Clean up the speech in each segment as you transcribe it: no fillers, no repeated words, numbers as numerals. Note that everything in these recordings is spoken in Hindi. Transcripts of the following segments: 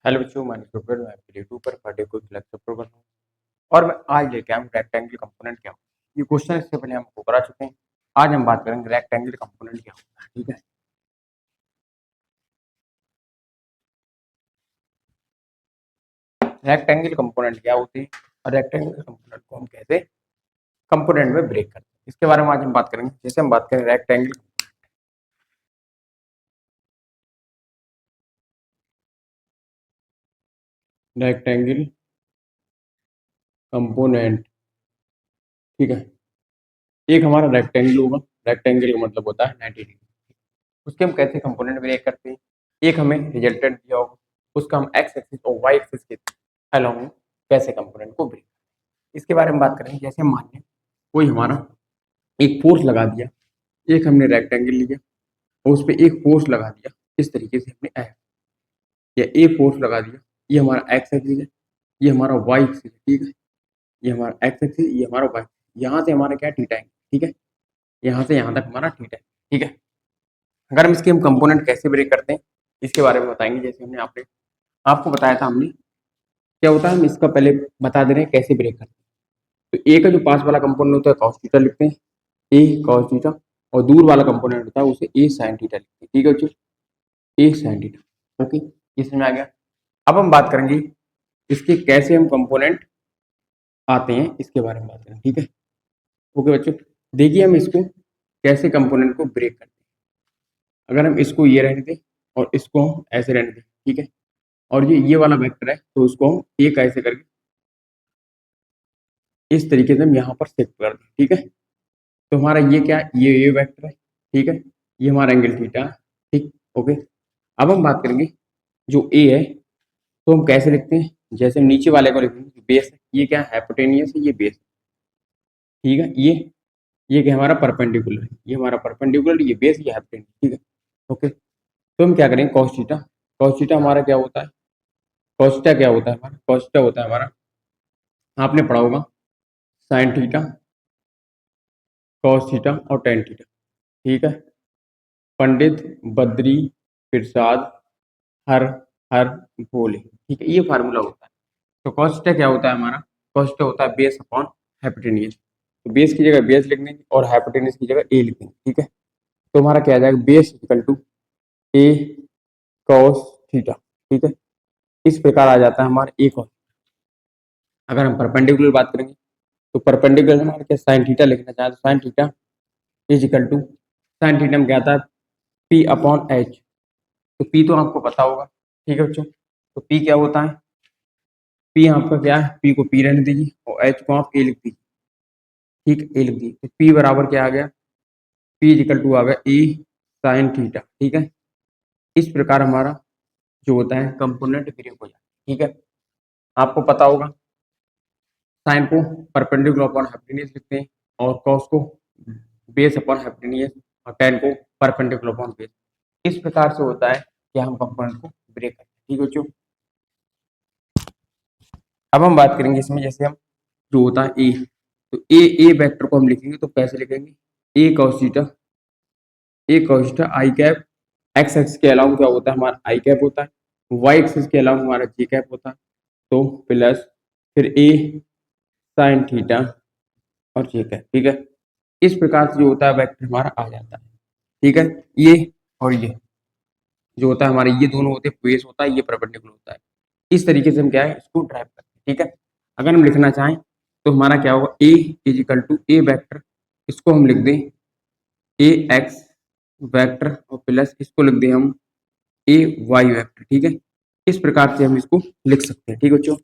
हेलो बच्चों, मैं सुपर मैं आपके यूट्यूब पर पढ़े कुछ लेक्चर प्रोग्राम हूँ और मैं आज लेके आया हूँ रेक्टेंगल कंपोनेंट क्या होता है। ये क्वेश्चन इससे पहले हम आपको करा चुके हैं। आज हम बात करेंगे रेक्टेंगल कंपोनेंट क्या होता है। ठीक है, रेक्टेंगल कंपोनेंट क्या होती है और रेक्टेंगल कंपोनेंट को हम कैसे कंपोनेंट में ब्रेक करते हैं, इसके बारे में आज हम बात करेंगे। जैसे हम बात करें रेक्टेंगल कंपोनेंट। ठीक है, एक हमारा रेक्टेंगल होगा। रेक्टेंगल का मतलब होता है 90 डिग्री। उसके हम कैसे कंपोनेंट ब्रेक करते हैं। एक हमें रिजल्टेंट दिया होगा, उसका हम एक्स एक्सिस और वाई एक्सिस के अलोंग कैसे कंपोनेंट को ब्रेक, इसके बारे में बात करेंगे। जैसे मान लें कोई हमारा एक फोर्स लगा दिया, एक हमने रेक्टेंगल लिया और उस पर एक फोर्स लगा दिया। इस तरीके से हमने एफ या ए फोर्स लगा दिया। ये हमारा एक्स एक्सिस है, ये हमारा वाई एक्सिस है। ठीक है, ये हमारा एक्स एक्सिस, ये हमारा वाई। यहाँ से हमारा क्या थीटा है। ठीक है, यहाँ से यहाँ तक हमारा थीटा है। ठीक है, अगर हम इसके हम कंपोनेंट कैसे ब्रेक करते हैं इसके बारे में बताएंगे। जैसे हमने आपको बताया था, हमने क्या होता है, हम इसका पहले बता दे रहे हैं कैसे ब्रेक करते हैं। तो ए का जो पास वाला कंपोनेंट होता है कॉस थीटा लिखते हैं, ए कॉस थीटा, और दूर वाला कंपोनेंट होता है उसे ए साइन थीटा लिखते हैं। ठीक है बच्चों, ए साइन थीटा। ओके, ये समझ में आ गया। अब हम बात करेंगे इसके कैसे हम कंपोनेंट आते हैं, इसके बारे में बात करेंगे। ठीक है, ओके बच्चों, देखिए हम इसको कैसे कंपोनेंट को ब्रेक करते हैं। अगर हम इसको ये रहने दें और इसको हम ऐसे रहने दें, ठीक है, और ये वाला वेक्टर है तो उसको हम एक ऐसे करके इस तरीके से हम यहाँ पर शिफ्ट कर दें। ठीक है, तो हमारा ये क्या है, ये वेक्टर है। ठीक है, ये हमारा एंगल थीटा है। ठीक, ओके। अब हम बात करेंगे जो ए है, तो हम कैसे लिखते हैं। जैसे हम नीचे वाले को लिखेंगे बेस है, ये क्या है, हाइपोटेनियस है, ये बेस है। ठीक है, ये क्या हमारा परपेंडिकुलर है, ये हमारा परपेंडिकुलर, ये बेस, ये हाइपोटेनियस। ठीक है, ओके। तो हम क्या करेंगे, कॉस थीटा। कॉस थीटा हमारा क्या होता है, कॉस थीटा क्या होता है हमारा, कॉस थीटा होता है हमारा, आपने पढ़ा होगा, साइन थीटा, कॉस थीटा और टेन थीटा। ठीक है, पंडित बद्री प्रसाद हर हर भोले। ठीक है, ये फार्मूला होता है। तो कॉस थीटा क्या होता है हमारा, कॉस थीटा होता है बेस अपॉन हाइपोटेनियस। तो बेस की जगह बेस लिख देंगे और हाइपोटेनियस की जगह ए लिख देंगे। ठीक है, तो हमारा क्या आ जाएगा, base equal to a cos theta. ठीक है, इस प्रकार आ जाता है हमारा ए कॉस। अगर हम परपेंडिकुलर बात करेंगे तो परपेंडिकुलर हमारा क्या, साइन थीटा लिखना चाहते हैं, sine theta is equal to, sine theta में क्या आता है, पी अपॉन एच। तो पी तो आपको पता होगा। ठीक है बच्चों, तो पी क्या होता है, पी आपका क्या है, पी को पी रहने दीजिए और एच को आप ए लिख दीजिए। ठीक, ए लिख दीजिए, तो पी बराबर क्या आ गया, पी इज इक्वल टू आ गया ए साइन थीटा। ठीक है, इस प्रकार हमारा जो होता है कंपोनेंट ब्रेक हो जाता है। ठीक है, आपको पता होगा साइन को परपेंडिकुलर अपॉन हाइपोटेन्यूज लिखते हैं और कॉस को बेस अपॉन हाइपोटेन्यूज और टेन को परपेंडिकुलर अपॉन बेस। इस प्रकार से होता है कि हम कंपोनेंट को ब्रेक करते हैं। ठीक है बच्चों, अब हम बात करेंगे इसमें, जैसे हम जो होता है ए, तो ए वेक्टर को हम लिखेंगे तो कैसे लिखेंगे, A cos theta, A cos theta I cap, x x के अलावा क्या होता है हमारा आई कैप होता है, वाई एक्सिस के अलावा हमारा जे कैप होता है, तो प्लस फिर ए साइन थीटा और जे कैप। ठीक है, इस प्रकार से जो होता है वेक्टर हमारा आ जाता है। ठीक है, ये और ये जो होता है हमारे, ये दोनों होते हैं, बेस होता है, ये परपेंडिकुलर होता है। इस तरीके से हम क्या है इसको ड्राइव करते हैं। ठीक है, अगर हम लिखना चाहें तो हमारा क्या होगा, A is equal to A vector, इसको हम लिख दें ए एक्स वेक्टर और प्लस इसको लिख दें हम ए वाई वेक्टर। ठीक है, इस प्रकार से हम इसको लिख सकते हैं। ठीक है बच्चों,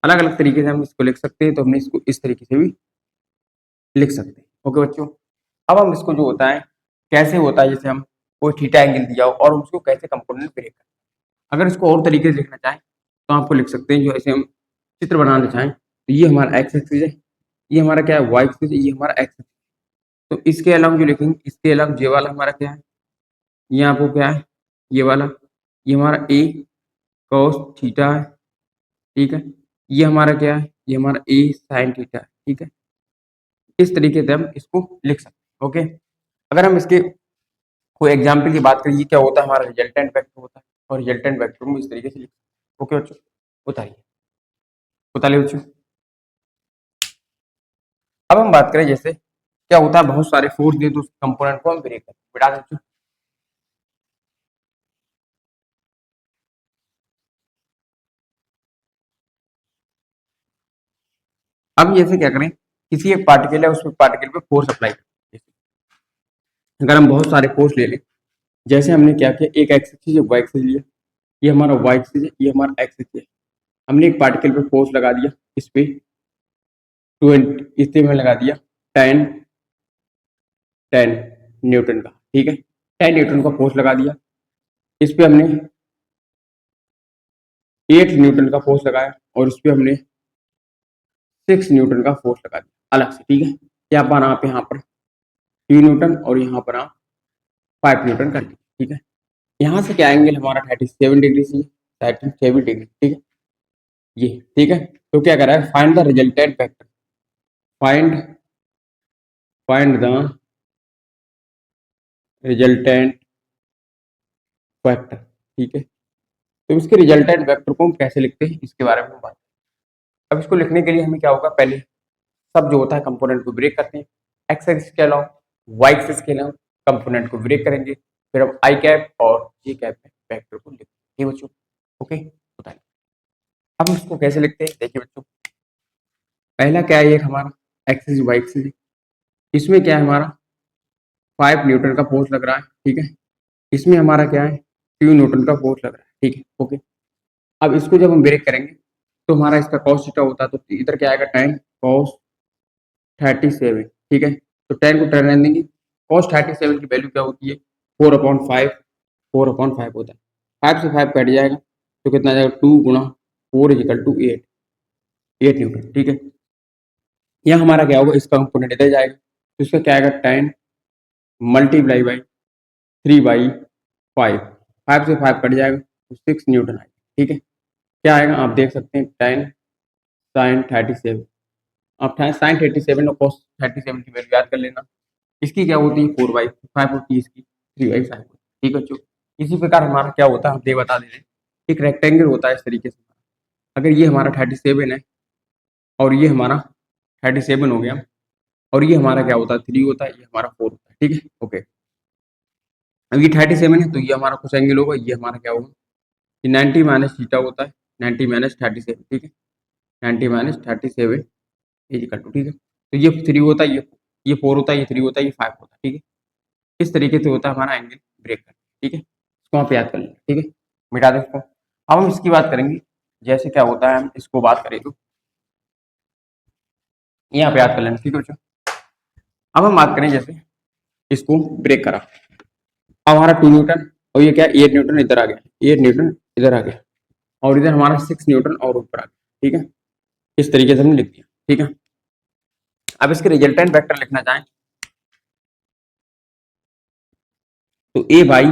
अलग अलग तरीके से हम इसको लिख सकते हैं, तो हमने इसको इस तरीके से भी लिख सकते हैं। ओके बच्चों, अब हम इसको जो होता है कैसे होता है, जैसे हम कोई थीटा एंगल दिया हो और उसको कैसे कंपोनेंट ब्रेक करें। अगर इसको और तरीके से लिखना चाहें तो आपको लिख सकते हैं, जो ऐसे हम चित्र बनाना चाहें तो ये हमारा एक्स एक्सिस है, ये हमारा क्या है वाई एक्सिस है, ये हमारा एक्स एक्सिस। तो इसके अलावा जो लिखेंगे, इसके अलावा ये वाला हमारा क्या है, ये आपको क्या है, ये वाला, ये हमारा ए कॉस थीटा है। ठीक है, ये हमारा क्या है, ये हमारा ए साइन थीटा है। ठीक है, इस तरीके से हम इसको लिख सकते हैं। ओके, अगर हम इसके कोई एग्जाम्पल की बात करें, ये क्या होता है हमारा रिजल्टेंट वेक्टर होता है और रिजल्टेंट वेक्टर को इस तरीके से लिख सकते हैं। ओके बच्चों, उतारिए, उतारिए बच्चों। अब हम बात करें जैसे क्या होता है, बहुत सारे फोर्स दिए तो उस कंपोनेंट को हम ब्रेक करते हैं। बिठा दो बच्चों। अब जैसे क्या करें, किसी एक पार्टिकल है, उस पार्टिकल पे फोर्स अप्लाई करें। अगर हम बहुत सारे फोर्स ले लें, जैसे हमने क्या किया, एक एक्स एक्सिस वाई एक्सिस लिया, ये हमारा वाई एक्सिस है, ये हमारा एक्स एक्सिस है। हमने एक पार्टिकल पे फोर्स लगा दिया, इस पे 20 इस पे में लगा दिया 10 10 न्यूटन का, ठीक है। 10 न्यूटन का फोर्स लगा दिया। इस पे हमने 8 न्यूटन का फोर्स लगाया और इस पे हमने 6 न्यूटन का फोर्स लगा दिया अलग से, ठीक है। यहाँ पर आप यहाँ पर 3 न्यूटन और यहाँ पर आप 5 न्यूटन कर लीजिए, ठीक है। यहाँ से क्या एंगल हमारा 37 डिग्री से 37 डिग्री, ठीक है, ये ठीक है। तो क्या कर रहा है, find the resultant vector, find find the resultant vector, ठीक है। तो इसके रिजल्टेंट वेक्टर को हम कैसे लिखते हैं, इसके बारे में बात। अब इसको लिखने के लिए हमें क्या होगा, पहले सब जो होता है कंपोनेंट को ब्रेक करते हैं, एक्स एक्सिस के अलावा वाई एक्सिस के अलावा कंपोनेंट को ब्रेक करेंगे, फिर हम आई कैप और जे कैप में वेक्टर को लिखते हैं बच्चों। ओके, बताइए अब इसको कैसे लिखते हैं। देखिए बच्चों, पहला क्या है, एक हमारा एक्सिस वाई एक्सिस, इसमें क्या है हमारा 5 न्यूटन का फोर्स लग रहा है, ठीक है। इसमें हमारा क्या है 2 न्यूटन का फोर्स लग रहा है, ठीक है। ओके, अब इसको जब हम ब्रेक करेंगे तो हमारा इसका कॉस थीटा होता है, तो इधर क्या आएगा 10 कॉस 37, ठीक है। तो 10 को 10 रहने देंगे, कॉस 37 की वैल्यू क्या होती है 4/5, 4/5 होता है। 5 से 5 कट जाएगा तो कितना आ जाएगा 2 गुणा 4 इजिकल टू 8 न्यूटन, ठीक है। यहाँ हमारा क्या होगा, इसका कंपोनेंट इधर जाएगा तो इसका क्या आएगा 10 मल्टीप्लाई बाई 3/5, 5 से 5 कट जाएगा तो 6 न्यूटन आएगा, ठीक है। क्या आएगा आप देख सकते हैं 10 साइन 37, आप साइन 37 और कॉस 37 की वैल्यू याद कर लेना। इसकी क्या होती है 4/5 होती है, इसकी 3/5 होती है, ठीक है बच्चों। इसी प्रकार हमारा क्या होता है, हम ये बता दे रहे हैं, एक रेक्टेंगल होता है इस तरीके से। अगर ये हमारा 37 है और ये हमारा 37 हो गया और ये हमारा क्या होता है 3 होता है, ये हमारा 4 होता है, ठीक है। ओके, अब ये 37 है तो ये हमारा कुछ एंगल होगा, ये हमारा क्या होगा, ये 90 माइनस थीटा होता है, 90 माइनस 37, ठीक है। 90 माइनस 37 इज इक्वल टू, ठीक है। तो ये 3 होता है, ये 4 होता है, ये 3 होता है, ये 5 होता है, ठीक है। इस तरीके से होता है हमारा एंगल ब्रेक करना, ठीक है। इसको आप याद कर लेंगे, ठीक है, मिटा दें इसको। अब हम इसकी बात करेंगे, जैसे क्या होता है, हम इसको बात करें तो यहाँ पे याद कर लेंगे, ठीक है बच्चों। अब हम बात करें जैसे इसको ब्रेक करा, अब हमारा 2 न्यूटन और ये क्या 8 न्यूटन इधर आ गया, 8 न्यूटन इधर आ गया और इधर हमारा 6 न्यूटन और ऊपर आ गया, ठीक है। इस तरीके से हमने लिख दिया, ठीक है। अब इसके रिजल्टेंट वेक्टर लिखना चाहें तो ए बाई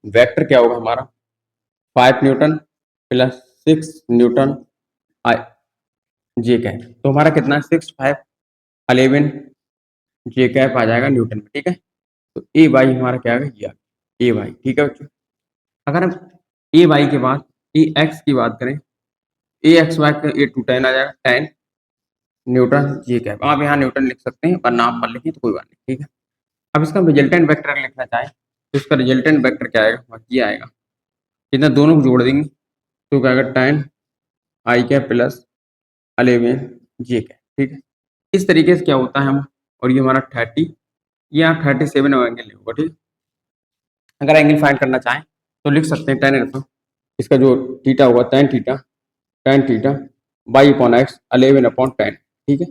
वेक्टर क्या होगा हमारा 5 न्यूटन प्लस 6 न्यूटन आई जे कैप, तो हमारा कितना है 6 5 11 जे कैप आ जाएगा न्यूटन में, ठीक है। तो ए बाई हमारा क्या है, ये ए बाई, ठीक है बच्चों। अगर हम ए बाई के बाद ए एक्स की बात करें, ए एक्स वाई का 8 टू 10 आ जाएगा 10 न्यूटन जे कैप, आप यहाँ न्यूटन लिख सकते हैं वरना आप पर लिखें तो कोई बात नहीं, ठीक है। अब इसका रिजल्टेंट वेक्टर लिखना चाहें तो इसका रिजल्टेंट वेक्टर क्या आएगा, ये आएगा, इतना दोनों को जोड़ देंगे तो क्या आएगा 10 आई कैप प्लस 11 जे कैप, ठीक है। इस तरीके से क्या होता है हम, और ये हमारा 30 या 37 एंगल होगा, ठीक है। अगर एंगल फाइंड करना चाहें तो लिख सकते हैं टेन अल्फा, इसका जो थीटा होगा tan theta by upon x 11/10, ठीक है।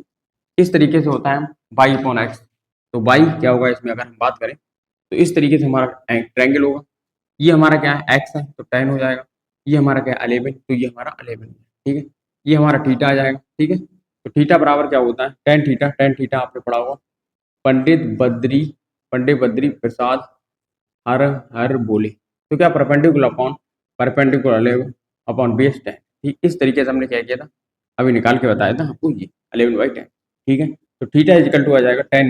इस तरीके से होता है बाई अपॉन एक्स, तो बाई क्या होगा इसमें अगर हम बात करें तो इस तरीके से हमारा ट्रायंगल होगा, ये हमारा क्या है एक्स है तो 10 हो जाएगा, ये हमारा क्या है 11 तो ये हमारा 11, ठीक है। ये हमारा थीटा आ जाएगा, ठीक है। तो थीटा बराबर क्या होता है टेन थीटा आपने पढ़ा होगा, पंडित बद्री पंडित बद्री प्रसाद हर हर बोले, तो क्या परपेंडिकुलर अपॉन बेस 10, ठीक। इस तरीके से हमने क्या किया था, अभी निकाल के बताया था आपको, ये 11/10, ठीक है। तो थीटा इजिकल टू आ जाएगा 10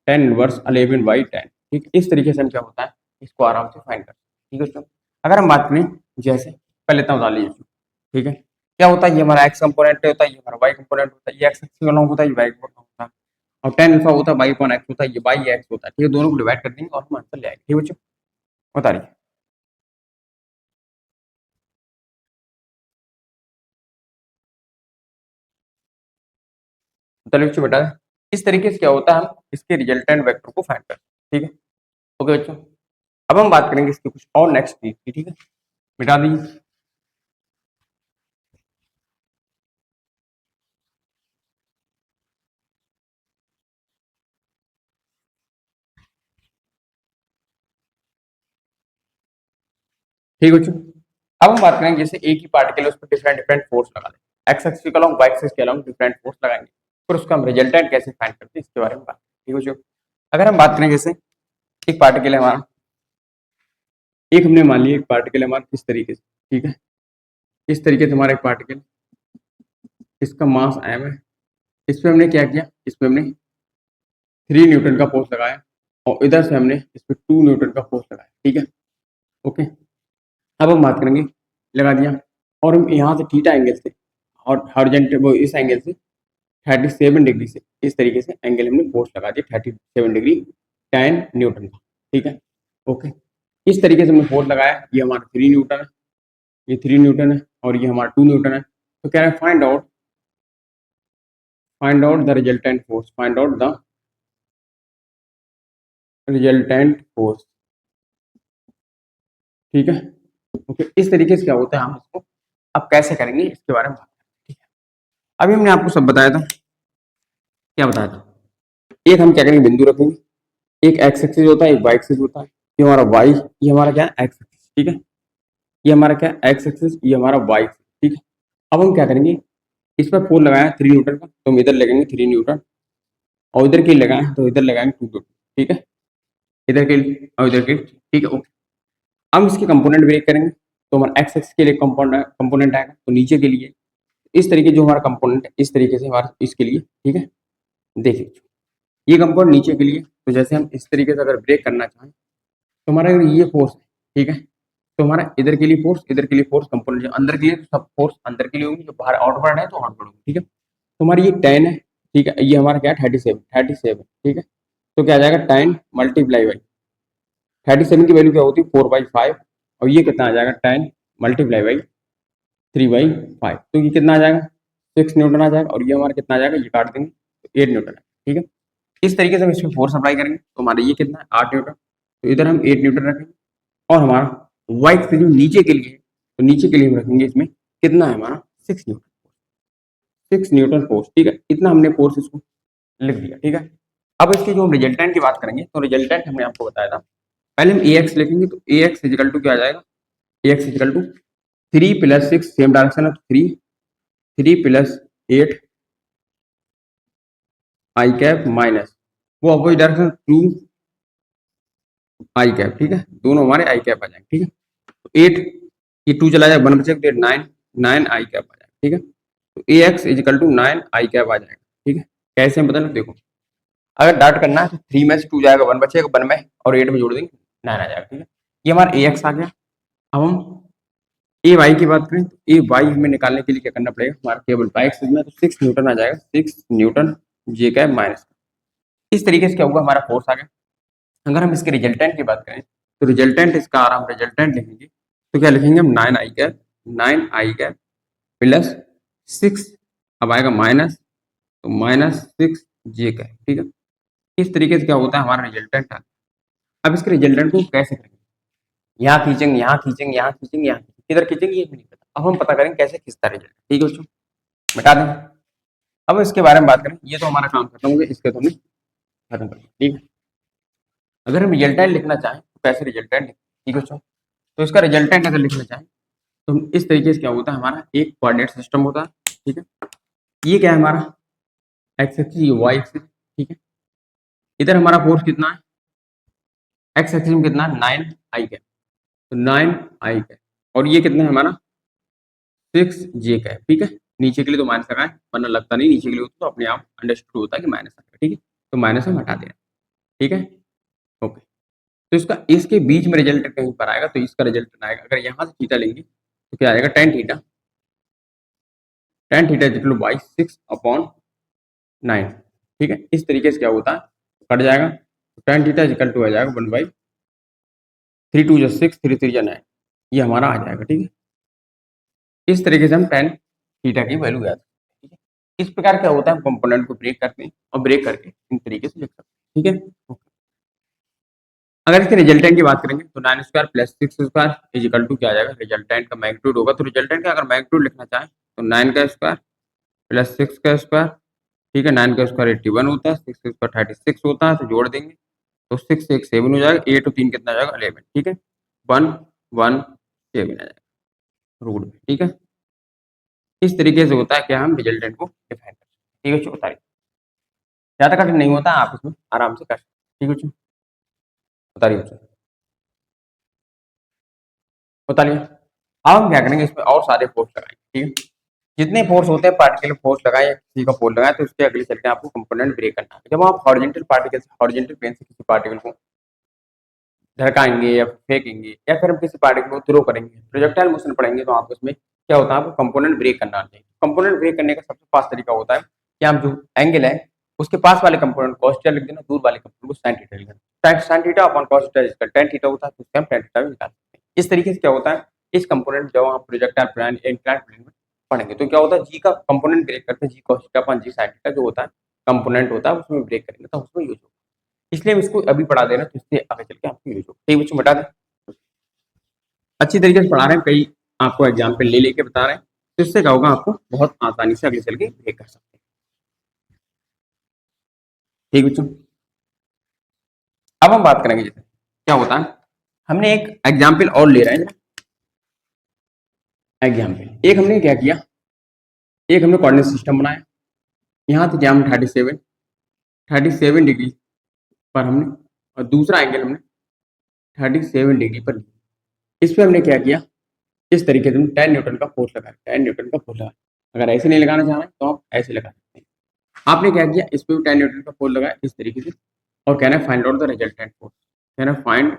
इनवर्स 11/10, ठीक। इस तरीके से हम क्या होता है इसको आराम से फाइंड कर सकते हैं, ठीक है। तो अगर हम बात करें जैसे पहले इतना बता लीजिए ठीक है। क्या होता है, ये हमारा एक्स कंपोनेंट होता है, ये हमारा वाई कंपोनेंट होता है, ये एक्स एक्सिस वाला होता है, ये वाई होता है, और tan अल्फा होता है वाई अपॉन एक्स होता है, ये वाई एक्स होता है। ठीक है, दोनों को डिवाइड कर देंगे और हम आंसर ले आएंगे। ठीक है बच्चों, बता रही चलिए बच्चों बेटा, इस तरीके से क्या होता है, हम इसके रिजल्टेंट वेक्टर को फाइंड करते हैं। ठीक है, ओके बच्चों। अब हम बात करेंगे इसकी कुछ और नेक्स्ट चीज की। ठीक है, मिटा दीजिए। ठीक है बच्चों, अब हम बात करेंगे जैसे एक ही पार्टिकल है, उस पर डिफरेंट डिफरेंट फोर्स लगा दें, एक्स एक्सिस के अलोंग वाई एक्सिस के अलोंग डिफरेंट फोर्स लगाएंगे, फिर उसका हम रिजल्टेंट कैसे फाइंड करते हैं इसके बारे में बात करेंगे। ठीक है बच्चों, अगर हम बात करें जैसे एक पार्टिकल है हमारा, एक हमने मान लिया एक पार्टिकल है हमारा किस तरीके से। ठीक है, इस तरीके से हमारा एक पार्टिकल, इसका मास एम है, इस पे हमने क्या किया, इस पे हमने 3 न्यूटन का फोर्स लगाया, और इधर से हमने इस पे 2 न्यूटन का फोर्स लगाया। ठीक है, ओके। अब हम बात करेंगे, लगा दिया, और हम यहाँ से थीटा एंगल से और हॉरिजॉन्टल वो इस एंगल से 37 डिग्री से इस तरीके से एंगल हमने फोर्स लगा दिया 37 डिग्री 10 न्यूटन का। ठीक है, ओके। इस तरीके से हमने फोर्स लगाया, ये हमारा 3 न्यूटन है, ये 3 न्यूटन है, और ये हमारा 2 न्यूटन है। तो कह रहे हैं find out the resultant force, find out the resultant force. ठीक है, ओके। इस तरीके से क्या होता है, हम इसको अब कैसे करेंगे इसके बारे में बात करेंगे। ठीक है, अभी हमने आपको सब बताया था, क्या बताया था, एक हम क्या करेंगे, बिंदु रखेंगे, एक एक्स एक्सिस होता है, एक वाई एक्सिस होता है, ये हमारा वाई, ये हमारा क्या है एक्स एक्सिस। ठीक है, ये हमारा क्या एक्स एक्सिस, ये हमारा वाई एक्सिस। ठीक है, अब हम क्या करेंगे, इस पर फोर्स लगाया 3 न्यूटन का, तो हम इधर लगाएंगे 3 न्यूटन, और इधर के लगाए तो इधर लगाएंगे 2 न्यूटन। ठीक है, इधर के और इधर के। ठीक है, ओके। हम इसके कंपोनेंट ब्रेक करेंगे, तो हमारा एक्स एक्स के लिए कंपोनेंट आएगा, तो नीचे के लिए इस तरीके जो हमारा कंपोनेंट है इस तरीके से हमारा इसके लिए। ठीक है, देखिए ये कंपाउंड नीचे के लिए, तो जैसे हम इस तरीके से अगर ब्रेक करना चाहें तो हमारा ये फोर्स है। ठीक है, तो हमारा इधर के लिए फोर्स, इधर के लिए फोर्स, कंपोनेंट जो अंदर के लिए तो सब फोर्स अंदर के लिए होगी, जो बाहर आउटवर्ड है तो आउटवर्ड होगी। ठीक है, तो हमारी ये 10 है। ठीक है, ये हमारा क्या है 37। ठीक है, तो क्या आ जाएगा 10 मल्टीप्लाई बाई 37 की वैल्यू क्या होती है 4/5, और ये कितना आ जाएगा 10 मल्टीप्लाई बाई 3/5, तो ये कितना आ जाएगा 6 न्यूटन आ जाएगा, और ये हमारा कितना आ जाएगा, ये काट देंगे तो 8 न्यूटन है। ठीक है, इस तरीके से हम इसमें फोर्स अप्लाई करेंगे, तो हमारा ये कितना है 8 न्यूटन, तो इधर हम 8 न्यूटन रखेंगे, और हमारा वाई से जो नीचे के लिए, तो नीचे के लिए हम रखेंगे इसमें कितना है हमारा 6 न्यूटन फोर्स। ठीक है, इतना हमने फोर्स इसको लिख दिया। ठीक है, अब इसके जो हम रिजल्टेंट की बात करेंगे, तो रिजल्टेंट हमने आपको बताया था, पहले हम ए एक्स लिखेंगे, तो ए एक्स इजिकल टू क्या आ जाएगा, A X is equal to 3 + 6, same direction है, तो 3 + 8 आई कैप माइनस वो अपोजिट डायरेक्शन 2 आई कैप। ठीक है, दोनों हमारे आई कैप आ जाएंगे। ठीक है, तो 8, ये 2 चला जाएगा 1 बचेगा, 9 9 आई कैप आ जाएगा। ठीक है, तो A X is equal to 9 I cap आ जाएगा। ठीक है, कैसे हम बदल देखो, अगर डाट करना है तो 3 में से 2 जाएगा 1 बचेगा, 1 में और 8 में जोड़ देंगे 9 आ जाएगा। ठीक है, ये हमारा ए एक्स आ गया। अब हम ए वाई की बात करें, तो ए वाई हमें निकालने के लिए क्या करना पड़ेगा, हमारा केवल वाई एक्सिस में तो 6 न्यूटन आ जाएगा, 6 न्यूटन जे कैप माइनस। इस तरीके से क्या होगा, हमारा फोर्स आ गया। अगर हम इसके रिजल्टेंट की बात करें, तो रिजल्टेंट इसका आ रहा, हम रिजल्टेंट लिखेंगे तो क्या लिखेंगे हम 9 आई कैप प्लस 6, अब आएगा माइनस, तो -6 जे कैप। ठीक है, इस तरीके से क्या होता है हमारा रिजल्टेंट है। अब इसके रिजल्टेंट को कैसे करेंगे, यहाँ खींचेंगे, यहाँ खींचेंगे, यहाँ खींचेंगे, यहाँ किधर खींचेंगे ये भी नहीं पता। अब हम पता करेंगे कैसे खींचता है रिजल्ट। ठीक है बच्चों, बता दें। अब इसके बारे में बात करें, ये तो हमारा काम खत्म हो गया, इसके तो हमने खत्म कर दिया। ठीक है, अगर हम रिजल्टेंट लिखना चाहें तो कैसे रिजल्टेंट लिखें। ठीक है बच्चों, तो इसका रिजल्टेंट अगर लिखना चाहें तो हम इस तरीके से क्या होता है, हमारा एक कोऑर्डिनेट सिस्टम होता है। ठीक है, ये क्या है हमारा एक्स एक्सिस, ये वाई एक्सिस। ठीक है, इधर हमारा फोर्स कितना है, एक्स एक्सिस में कितना है 9 आई कैप, तो 9 आई कैप, और ये कितना है हमारा 6 जे कैप। ठीक है, नीचे के लिए तो माइनस लगाए, वरना लगता नहीं, नीचे के लिए होता तो अपने आप अंडरस्टूड होता है कि माइनस आएगा। ठीक है, तो माइनस हम हटा दें। ठीक है, ओके। तो इसका इसके बीच में रिजल्ट कहीं पर आएगा, तो इसका रिजल्ट आएगा, अगर यहाँ से थीटा लेंगे तो क्या आएगा tan theta tan theta is equal two by 6/9। ठीक है, इस तरीके से क्या होता है, कट जाएगा, तो tan theta is equal to आ जाएगा 1/3 2 जा 6 3 3 जा 9, ये हमारा आ जाएगा। ठीक है, इस तरीके से हम tan थीटा की वैल्यू याद, ठीक है। इस प्रकार क्या होता है, हम कंपोनेंट को ब्रेक करते हैं और ब्रेक करके इन तरीके से लिख सकते हैं। ठीक है, अगर इसके रिजल्टेंट की बात करेंगे तो 9 square plus 6 square is equal to क्या आ जाएगा, रिजल्टेंट का मैग्नीट्यूड होगा। तो रिजल्टेंट का अगर मैग्नीट्यूड लिखना चाहें तो 9 का स्क्वायर प्लस 6 का स्क्वायर, ठीक है, 9 का स्क्वायर 81 होता है, 6 का स्क्वायर 36 होता है, तो जोड़ देंगे तो 6 से 1 7 हो जाएगा, 8 और 3 कितना आ जाएगा 11। ठीक है, 1 1 7 आ जाएगा रूट में। ठीक है, इस तरीके से होता है क्या, हम रिजल्टेंट को डिफाइन करते हैं। ठीक है, बताइए, ज्यादा कठिन नहीं होता, आप इसमें आराम से कर सकते हैं। ठीक है, बताइए बताइए। अब हम क्या करेंगे, इसमें और सारे फोर्स लगाएंगे। ठीक है, जितने फोर्स होते हैं, पार्टिकल फोर्स लगाए या किसी का फोर्स लगाए, तो उसके अगले चलते आपको कंपोनेंट ब्रेक करना है। जब आप हॉरिजॉन्टल पार्टिकल से हॉरिजॉन्टल प्लेन से किसी पार्टिकल को धड़काएंगे या फेंकेंगे या फिर हम किसी पार्टिकल को थ्रो करेंगे, प्रोजेक्टाइल मोशन पढ़ेंगे, तो आपको उसमें क्या होता है, आपको कंपोनेंट ब्रेक करना चाहिए। कंपोनेंट ब्रेक करने का सबसे फास्ट तरीका होता है कि आप जो एंगल है उसके पास वाले कंपोनेंट को cos थीटा लिख देना, दूर वाले कंपोनेंट को sin थीटा लिख देना। sin theta upon cos theta इसका tan थीटा होता है, तो उससे हम tan थीटा भी निकाल सकते हैं। इस तरीके से क्या होता है, इस कंपोनेंट जब आप प्रोजेक्टाइल प्लान इंक्लाइंड प्लेन में पढ़ेंगे तो क्या होता है, जी का कंपोनेंट ब्रेक करते हैं, जी cos थीटा अपॉन जी sin थीटा जो होता है कंपोनेंट होता है, उसमें ब्रेक करेंगे तो उसमें यूज होगा। इसलिए हम इसको अभी पढ़ा देना, तो इससे आगे चल के आपको यूज होगा। ठीक बच्चों, बता दें, अच्छी तरीके से पढ़ा रहे हैं, कई आपको एग्जाम्पल ले लेके बता रहे हैं, तो इससे क्या होगा, आपको बहुत आसानी से आगे चल के ब्रेक कर सकते हैं। ठीक बच्चों, अब हम बात करेंगे जैसे क्या होता है, हमने एक एग्जाम्पल और ले रहे हैं। एग्जाम्पल एक हमने क्या किया, एक हमने कोऑर्डिनेट सिस्टम बनाया, यहाँ से क्या हम 37 डिग्री पर हमने, और दूसरा एंगल हमने 37 डिग्री पर लिया। इस पर हमने क्या किया, इस तरीके से 10 न्यूटन का फोर्स लगाया, 10 न्यूटन का फोर्स लगाया। अगर ऐसे नहीं लगाना चाह रहे तो आप ऐसे लगा सकते हैं। आपने क्या किया, इस पर भी 10 न्यूटन का फोर्स लगाया इस तरीके से, और कहना है find out the resultant force, कहना है find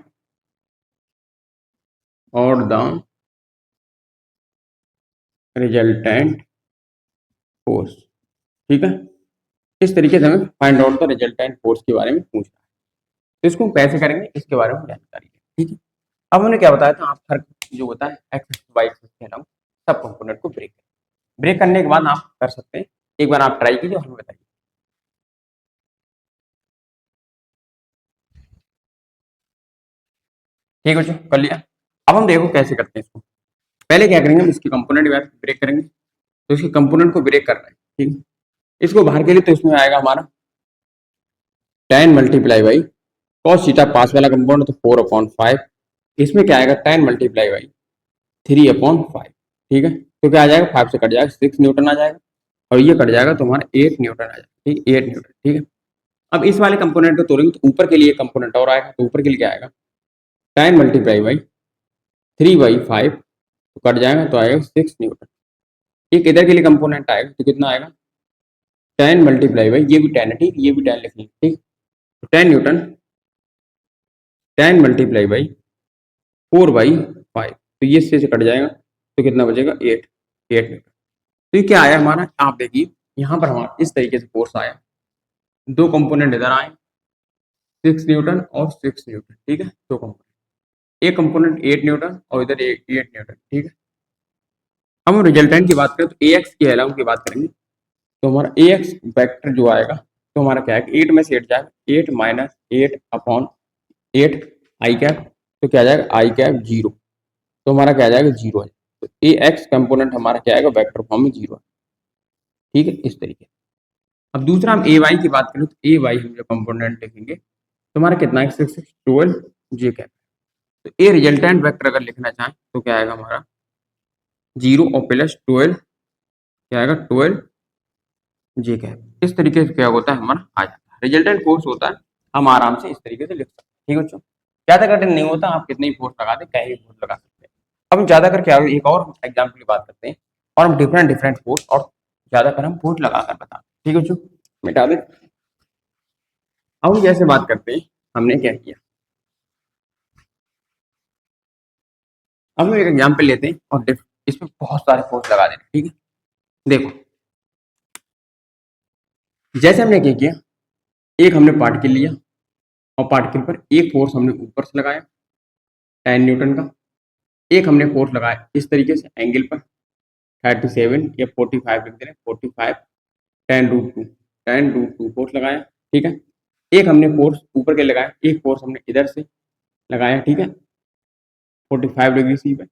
out the resultant force. ठीक है, इस तरीके से हमें find out the resultant force के बारे में पूछना है, तो इसको हम कैसे करेंगे इसके बारे में जानकारी है। ठीक है, अब हमने क्या बताया था, आप हर जो होता है एक्स वाई एक्सिस कहना हूँ, सब कंपोनेंट को ब्रेक करने के बाद आप कर सकते हैं। एक बार आप ट्राई कीजिए और हमें बताइए। ठीक है बच्चों, कर लिया। अब हम देखो कैसे करते हैं इसको। पहले क्या करेंगे, हम इसकी कंपोनेंट ब्रेक करेंगे, तो इसके कंपोनेंट को ब्रेक करना है। ठीक है, इसको बाहर के लिए तो इसमें आएगा हमारा 10 मल्टीप्लाई बाई कॉस थीटा, पास वाला कंपोनेंट तो 4/5, इसमें क्या आएगा 10 मल्टीप्लाई बाई 3/5। ठीक है, तो क्या आ जाएगा, 5 से कट जाएगा 6 न्यूटन आ जाएगा, और ये कट जाएगा तो हमारा 8 न्यूटन आ जाएगा। ठीक, 8 न्यूटन। ठीक है, अब इस वाले कंपोनेंट को तोड़ेंगे तो ऊपर के लिए कंपोनेंट और आएगा, तो ऊपर के लिए क्या आएगा 10 मल्टीप्लाई बाई 3/5, तो कट जाएगा तो आएगा 6 न्यूटन। एक इधर के लिए कंपोनेंट आएगा तो कितना आएगा 10 मल्टीप्लाई बाई, ये भी 10 है, ठीक, ये भी 10 लिख लेंगे। ठीक, तो 10 न्यूटन, 10 मल्टीप्लाई बाई 4/5, तो ये इससे कट जाएगा तो कितना बचेगा 8 न्यूटन। तो ये क्या आया हमारा, आप देखिए यहाँ पर हमारा इस तरीके से फोर्स आया, दो कंपोनेंट इधर आए 6 न्यूटन और 6 न्यूटन। ठीक है, दो कंपोनेंट, एक कंपोनेंट 8 न्यूटन और इधर 8 न्यूटन। ठीक है, अब हम रिजल्टेंट की बात करें तो ए एक्स की अलाउ की बात करेंगे, तो हमारा ए एक्स वैक्टर जो आएगा, तो हमारा क्या है 8 में से 8 जाएगा, 8 माइनस 8/8 आई कैप, तो क्या आ जाएगा आई कैप 0, तो हमारा क्या आ जाएगा 0 है। तो ए एक्स कंपोनेंट हमारा क्या आएगा वेक्टर फॉर्म में 0 है। ठीक है, इस तरीके। अब दूसरा हम ए वाई की बात करें तो ए वाई हम जो कंपोनेंट लिखेंगे तो हमारा कितना है 6 12 जे कैप। तो ए रिजल्टेंट वेक्टर अगर लिखना चाहें तो क्या आएगा हमारा 0 और प्लस 12, क्या आएगा 12 जे कैप। इस तरीके से क्या होता है हमारा आ जाता है, रिजल्टेंट फोर्स होता है, हम आराम से इस तरीके से लिख सकते हैं। ठीक है बच्चों, ज्यादा कठिन नहीं होता, आप कितने ही फोर्स लगा दें, कहीं भी फोर्स लगा सकते हैं। अब हम ज्यादा करके आगे एक और एग्जाम्पल की बात करते हैं, और हम डिफरेंट डिफरेंट फोर्स और ज्यादा कर हम फोर्स लगाकर बताते हैं। ठीक है बच्चों, मिटा दें। अब हम जैसे बात करते हैं, हमने क्या किया, अब हम एक एग्जाम्पल लेते हैं और इसमें बहुत सारे फोर्स लगा देते हैं। ठीक है, देखो जैसे हमने क्या किया, एक हमने पार्टिकल लिया और पार्टिकल पर एक फोर्स हमने ऊपर से लगाया 10 न्यूटन का, एक हमने फोर्स लगाया इस तरीके से एंगल पर 37 या 45 लिख दे रहे हैं, 45 10√2 फोर्स लगाया, ठीक है। एक हमने फोर्स ऊपर के लगाया, एक फोर्स हमने इधर से लगाया, ठीक है, 45 डिग्री सी पे,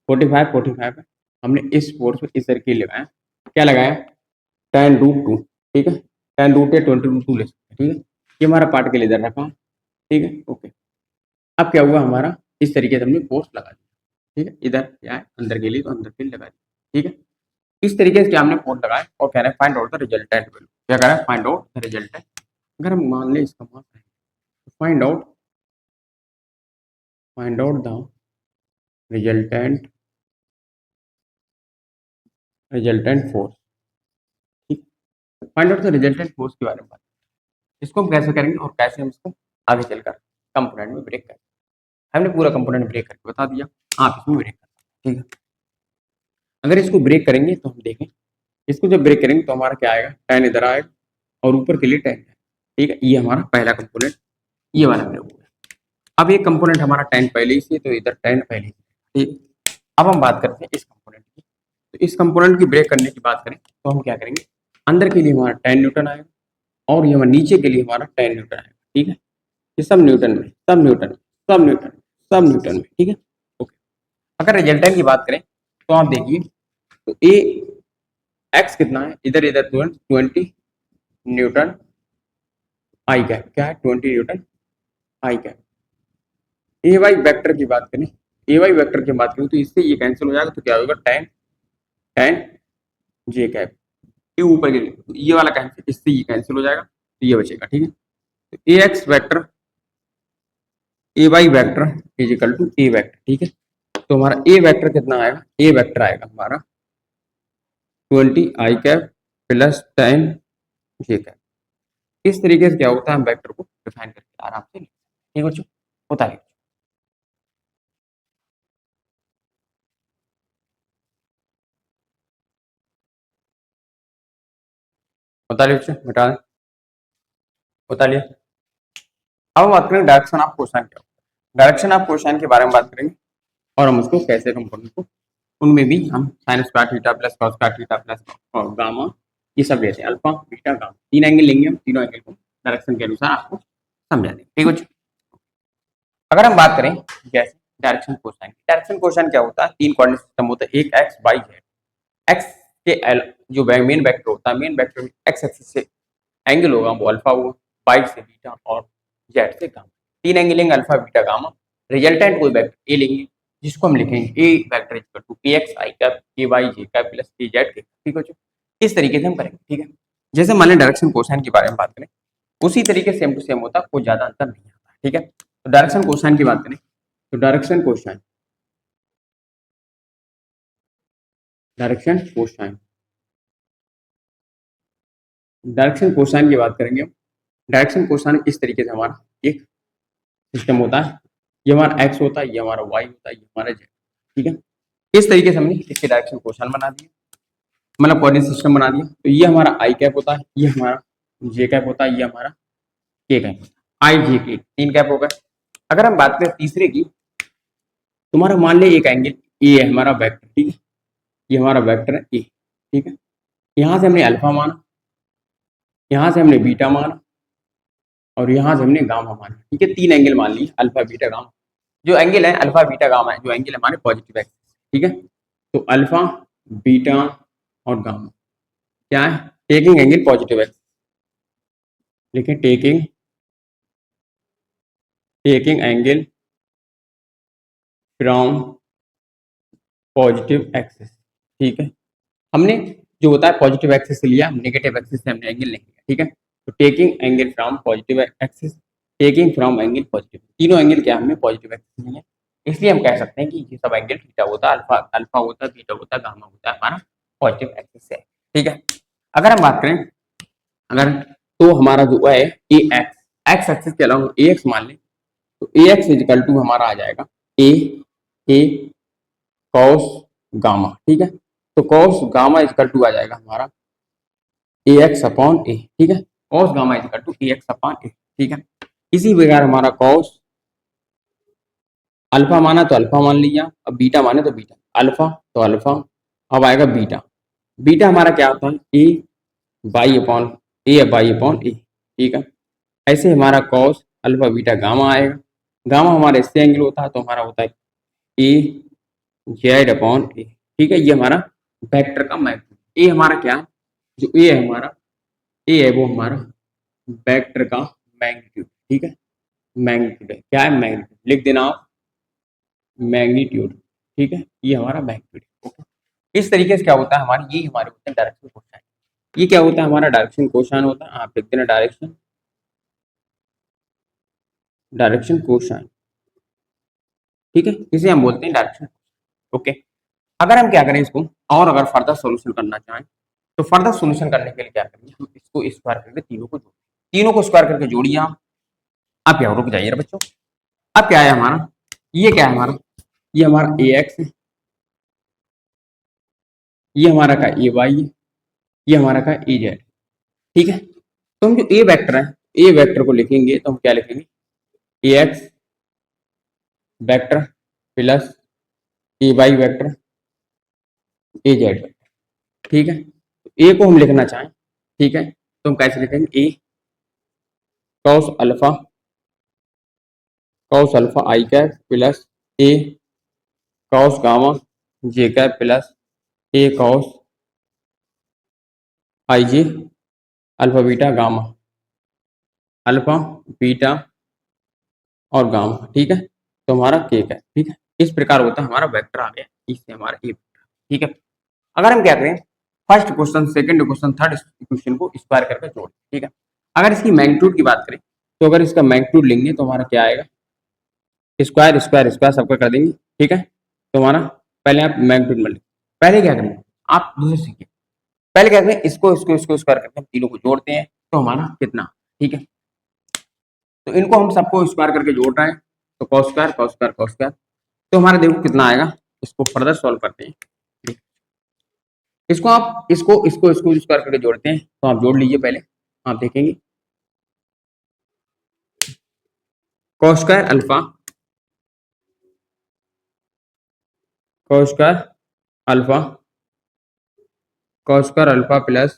45 पे हमने इस फोर्स पे इस तरीके लगाया, क्या लगाया 10√2, ठीक है, 10 रूट या 20√2 ले सकते हैं, ठीक है। ये हमारा पार्टिकल इधर रखा, ठीक है, ओके। अब क्या हुआ हमारा, इस तरीके से हमने फोर्स लगा दिया, ठीक है, इधर क्या है अंदर के लिए तो अंदर के लिए लगा दिया, ठीक है। इस तरीके से क्या हमने फोर्स लगाया और कह रहे हैं find out the resultant value, क्या कह रहा है फाइंड आउट द रिजल्टेंट। अगर हम मान लें इसका मास है तो find out the resultant force, ठीक। Find out the resultant force के बारे में बात, इसको हम कैसे करेंगे और कैसे हम इसको आगे चलकर कंपोनेंट में ब्रेक करेंगे। हमने पूरा कंपोनेंट ब्रेक करके बता दिया, आप इसमें ब्रेक कर, ठीक है। अगर इसको ब्रेक करेंगे तो हम देखें, इसको जब ब्रेक करेंगे तो हमारा क्या आएगा, 10 इधर आएगा और ऊपर के लिए 10 है, ठीक है। ये हमारा पहला कंपोनेंट, ये वाला ब्रेक हो गया। अब ये कंपोनेंट हमारा 10 पहले ही से, तो इधर 10 पहले ही, ठीक। अब हम बात करते हैं इस कंपोनेंट की, तो इस कंपोनेंट की ब्रेक करने की बात करें तो हम क्या करेंगे, अंदर के लिए हमारा 10 न्यूटन आएगा और ये नीचे के लिए हमारा 10 न्यूटन आएगा, ठीक है। ये सब न्यूटन में, सब न्यूटन में, सब न्यूटन में, सब न्यूटन में, ठीक है, ओके। अगर रिजल्टेंट की बात करें तो आप देखिए, तो ए एक्स कितना है, इधर इधर 20 न्यूटन आई कैप, क्या है 20 Newton I cap. A Y vector की बात करें, ए वाई वेक्टर की बात करें तो इससे ये कैंसिल हो जाएगा, तो क्या होगा 10 10 जे कैप, ये ऊपर के लिए, तो ये वाला कैंसिल, इससे ये कैंसिल हो जाएगा तो ये बचेगा, ठीक है। तो A X vector A Y vector is equal to A vector, ठीक है। तो हमारा ए वेक्टर कितना आएगा, ए वेक्टर आएगा हमारा 20 आई कैप प्लस 10 जे कैप। इस तरीके से क्या होता है, हम वेक्टर को डिफाइन करके आराम से, ठीक बच्चों, होता है। बता लिया बच्चों, बता दें, बता लिया। अब हम बात करें डायरेक्शन ऑफ क्वेश्चन, क्या होता है डायरेक्शन ऑफ क्वेश्चन के बारे में बात करेंगे और हम उसको कैसे कंपोनेंट को, उनमें भी हम sign square theta plus cos square theta plus gamma ये सब लेते हैं, अल्फा बीटा गामा, 3 एंगल लेंगे हम, तीनों एंगल को डायरेक्शन के अनुसार आपको समझा देंगे, ठीक है। अगर हम बात करें जैसे डायरेक्शन क्वेश्चन क्या होता है, 3 कोऑर्डिनेट सिस्टम होता है, एक एक्स वाई जेड। एक्स के जो मेन वेक्टर होता है, मेन वेक्टर में एक्स एक्सिस से एंगल होगा वो अल्फा होगा, वाई से बीटा और जेड से गामा, 3 एंगल लेंगे अल्फा बीटा गामा। रिजल्टेंट कोई वेक्टर ए लेंगे जिसको हम लिखेंगे A vector equal to A X I cap A Y J cap plus A Z के, ठीक है। इस तरीके से हम करेंगे, ठीक है। जैसे मान लें डायरेक्शन कोसाइन के बारे में बात करें, उसी तरीके सेम टू सेम होता है, कोई ज्यादा अंतर नहीं आता, ठीक है। तो डायरेक्शन कोसाइन की बात करें तो डायरेक्शन कोसाइन डायरेक्शन कोसाइन की बात करेंगे हम। डायरेक्शन कोसाइन इस तरीके से हमारा एक सिस्टम होता है, ये हमारा एक्स होता है, ये हमारा वाई होता है, ये हमारा जेड, ठीक है। इस तरीके से हमने इसके डायरेक्शन कोसाइन बना दिया, मतलब कोऑर्डिनेट सिस्टम बना दिया। तो ये हमारा आई कैप होता है, ये हमारा जे कैप होता है, ये हमारा के कैप, आई जे के 3 कैप हो गए। अगर हम बात करें तीसरे की, तुम्हारा मान ले एक एंगल ए है हमारा वेक्टर, ठीक है, ये हमारा वेक्टर है ए, ठीक है। यहाँ से हमने अल्फा माना, यहाँ से हमने बीटा माना और यहाँ से हमने गामा माना, ठीक है। 3 एंगल मान लिए अल्फा बीटा गामा, जो एंगल है अल्फा बीटा गामा है, जो एंगल हमारे पॉजिटिव एक्सिस, ठीक है। तो अल्फा बीटा और गामा क्या है, टेकिंग एंगल पॉजिटिव एक्सिस, लिखें taking angle from positive axis, ठीक है। हमने जो होता है पॉजिटिव एक्सिस से लिया, नेगेटिव एक्सिस से हमने एंगल नहीं लिया, ठीक है। तो taking angle from positive axis, taking from angle positive, तीनों एंगल क्या हमने पॉजिटिव एक्सिस लिए, इसलिए हम कह सकते हैं कि ये सब एंगल थीटा होता है, अल्फा अल्फा होता है, बीटा होता है, गामा होता है, हमारा पॉजिटिव एक्सिस से, ठीक है। अगर हम बात करें, अगर तो हमारा जो है ए एक्स, एक्स एक्सिस के अलावा ए एक्स मान लें, तो ए एक्स इजिकल टू हमारा आ जाएगा ए ए कॉस गामा, ठीक है। तो तो कॉस गामा इजकल टू आ जाएगा हमारा ए एक्स अपॉन ए, ठीक है। Cos gamma is equal to A X upon A, ठीक है। इसी प्रकार हमारा कॉस अल्फा माना तो अल्फा मान लिया, अब बीटा माने तो बीटा, अल्फा तो अल्फा, अब आएगा बीटा। बीटा हमारा क्या होता है ए बाई अपॉन ए, ठीक है। ऐसे हमारा कॉस अल्फा बीटा गामा आएगा, गामा हमारा इससे एंगल होता है तो हमारा होता है ए जेड अपॉन ए, ठीक है। ये हमारा वेक्टर का मैग्नीट्यूड, ए हमारा क्या है, जो ए है हमारा, ए है वो हमारा वेक्टर का मैग्नीट्यूड, ठीक है। मैग्नीट्यूड है, क्या है मैग्नीट्यूड, लिख देना आप मैग्नीट्यूड, ठीक है। ये हमारा मैग्नीट्यूड है, ओके। इस तरीके से क्या होता है हमारी, ये हमारे होते हैं डायरेक्शन कोसाइन। ये क्या होता है हमारा डायरेक्शन कोसाइन होता है, आप लिख देना डायरेक्शन कोसाइन, ठीक है। इसे हम बोलते हैं डायरेक्शन, ओके। अगर हम क्या करें इसको और अगर फर्दर सॉल्यूशन करना चाहें तो फर्दर सॉल्यूशन करने के लिए क्या करेंगे, हम इसको स्क्वायर करके तीनों को स्क्वायर करके जोड़िए आप क्या रुक जाइए बच्चों। अब क्या है हमारा, ये क्या है हमारा, ये हमारा ए एक्स है, ये हमारा का ए वाई है, ये हमारा का ए जेड, ठीक है। तो हम जो ए वेक्टर है, ए वेक्टर को लिखेंगे तो हम क्या लिखेंगे, A X vector plus A Y vector A Z vector, ठीक है। तो ए को हम लिखना चाहें, ठीक है, तो हम कैसे लिखेंगे, A cos alpha I cap plus A cos gamma J cap plus A cos I J alpha beta gamma, alpha beta और गामा, ठीक है। तो हमारा केक है, ठीक है। इस प्रकार होता है हमारा वेक्टर आ गया, इससे हमारा ए वेक्टर, ठीक है। अगर हम क्या करें, first question second question third question को स्क्वायर करके जोड़, ठीक है। अगर इसकी मैग्नीट्यूड की बात करें तो अगर इसका मैग्नीट्यूड लेंगे तो हमारा क्या आएगा, स्क्वायर स्क्वायर स्क्वायर सबका कर देंगे, ठीक है। तो हमारा पहले आप मैग्नीट्यूड में, पहले क्या करेंगे आप दूसरे सीखिए, पहले क्या करें, इसको इसको इसको स्क्वायर करके हम तीनों को जोड़ते हैं तो हमारा कितना, ठीक है। तो इनको हम सबको स्क्वायर करके जोड़ रहे हैं तो cos square cos square cos square, तो हमारा देखो कितना आएगा, इसको फर्दर सॉल्व करते हैं। इसको आप इसको स्क्वायर करके जोड़ते हैं तो आप जोड़ लीजिए, पहले आप देखेंगे cos square alpha cos square alpha cos square alpha plus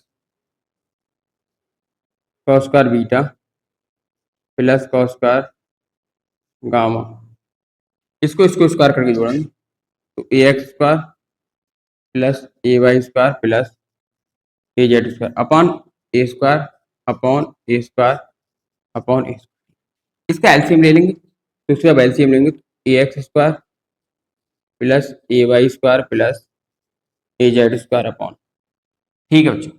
cos square beta plus cos square gamma, इसको स्क्वायर करके जोड़ेंगे तो A x square plus A Y square plus A Z square upon A square upon A square upon ए, इसका एलसीएम ले लेंगे तो इसका एलसीएम लेंगे तो A x square plus A Y square plus A Z square upon, ठीक है बच्चों,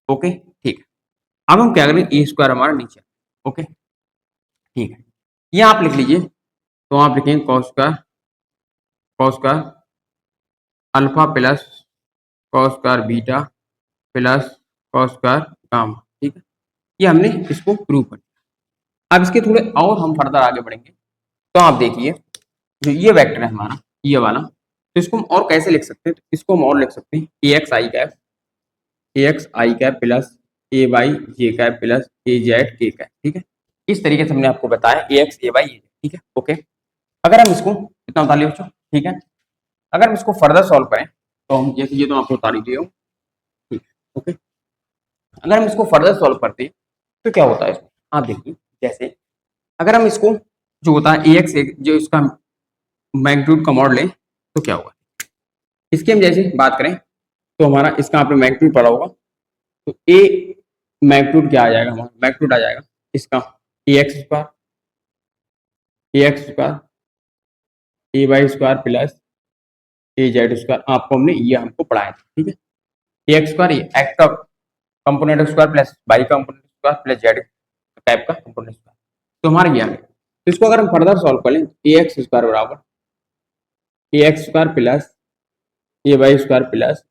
ओके ठीक है। अब हम क्या करें, ए स्क्वायर हमारा नीचे, ओके ठीक है। ये आप लिख लीजिए तो आप लिखेंगे cos square alpha plus cos square beta plus cos square gamma, ठीक है। ये हमने इसको प्रूव कर दिया। अब इसके थोड़े और हम फर्दर आगे बढ़ेंगे तो आप देखिए जो ये वेक्टर है हमारा ये वाला, तो इसको हम और कैसे लिख सकते हैं, तो इसको हम और लिख सकते हैं ए X I cap plus A Y J cap plus A Z के कैप, ठीक है। इस तरीके से हमने आपको बताया ए एक्स ए वाई, ठीक है, ओके। अगर हम इसको कितना बता लिया बच्चों, ठीक है। अगर हम इसको फर्दर सॉल्व करें तो हम जैसे ये तो आपको बता दीजिए, ठीक है, ओके। अगर हम इसको फर्दर सॉल्व करते हैं तो क्या होता है, आप देखिए जैसे अगर हम इसको जो होता है ए एक्स जो इसका मैग्नीट्यूड का मॉडल है तो क्या होगा, इसकी हम जैसे बात करें तो हमारा इसका आपने मैग्नीट्यूड पढ़ा होगा, तो ए मैग्नीट्यूड क्या आ जाएगा, हमारा मैग्नीट्यूड आ जाएगा इसका ए x square A Y square plus A Z square, आपको हमने ये हमको पढ़ाया था, ठीक है। ए एक्स स्क्वायर एक्स का कंपोनेंट स्क्वायर प्लस वाई का component square plus Z type का कंपोनेंट स्क्वायर, तो हमारा ये आ गया। तो इसको अगर हम फर्दर सॉल्व कर लें ए एक्स स्क्वायर बराबर ए x square plus A Y square plus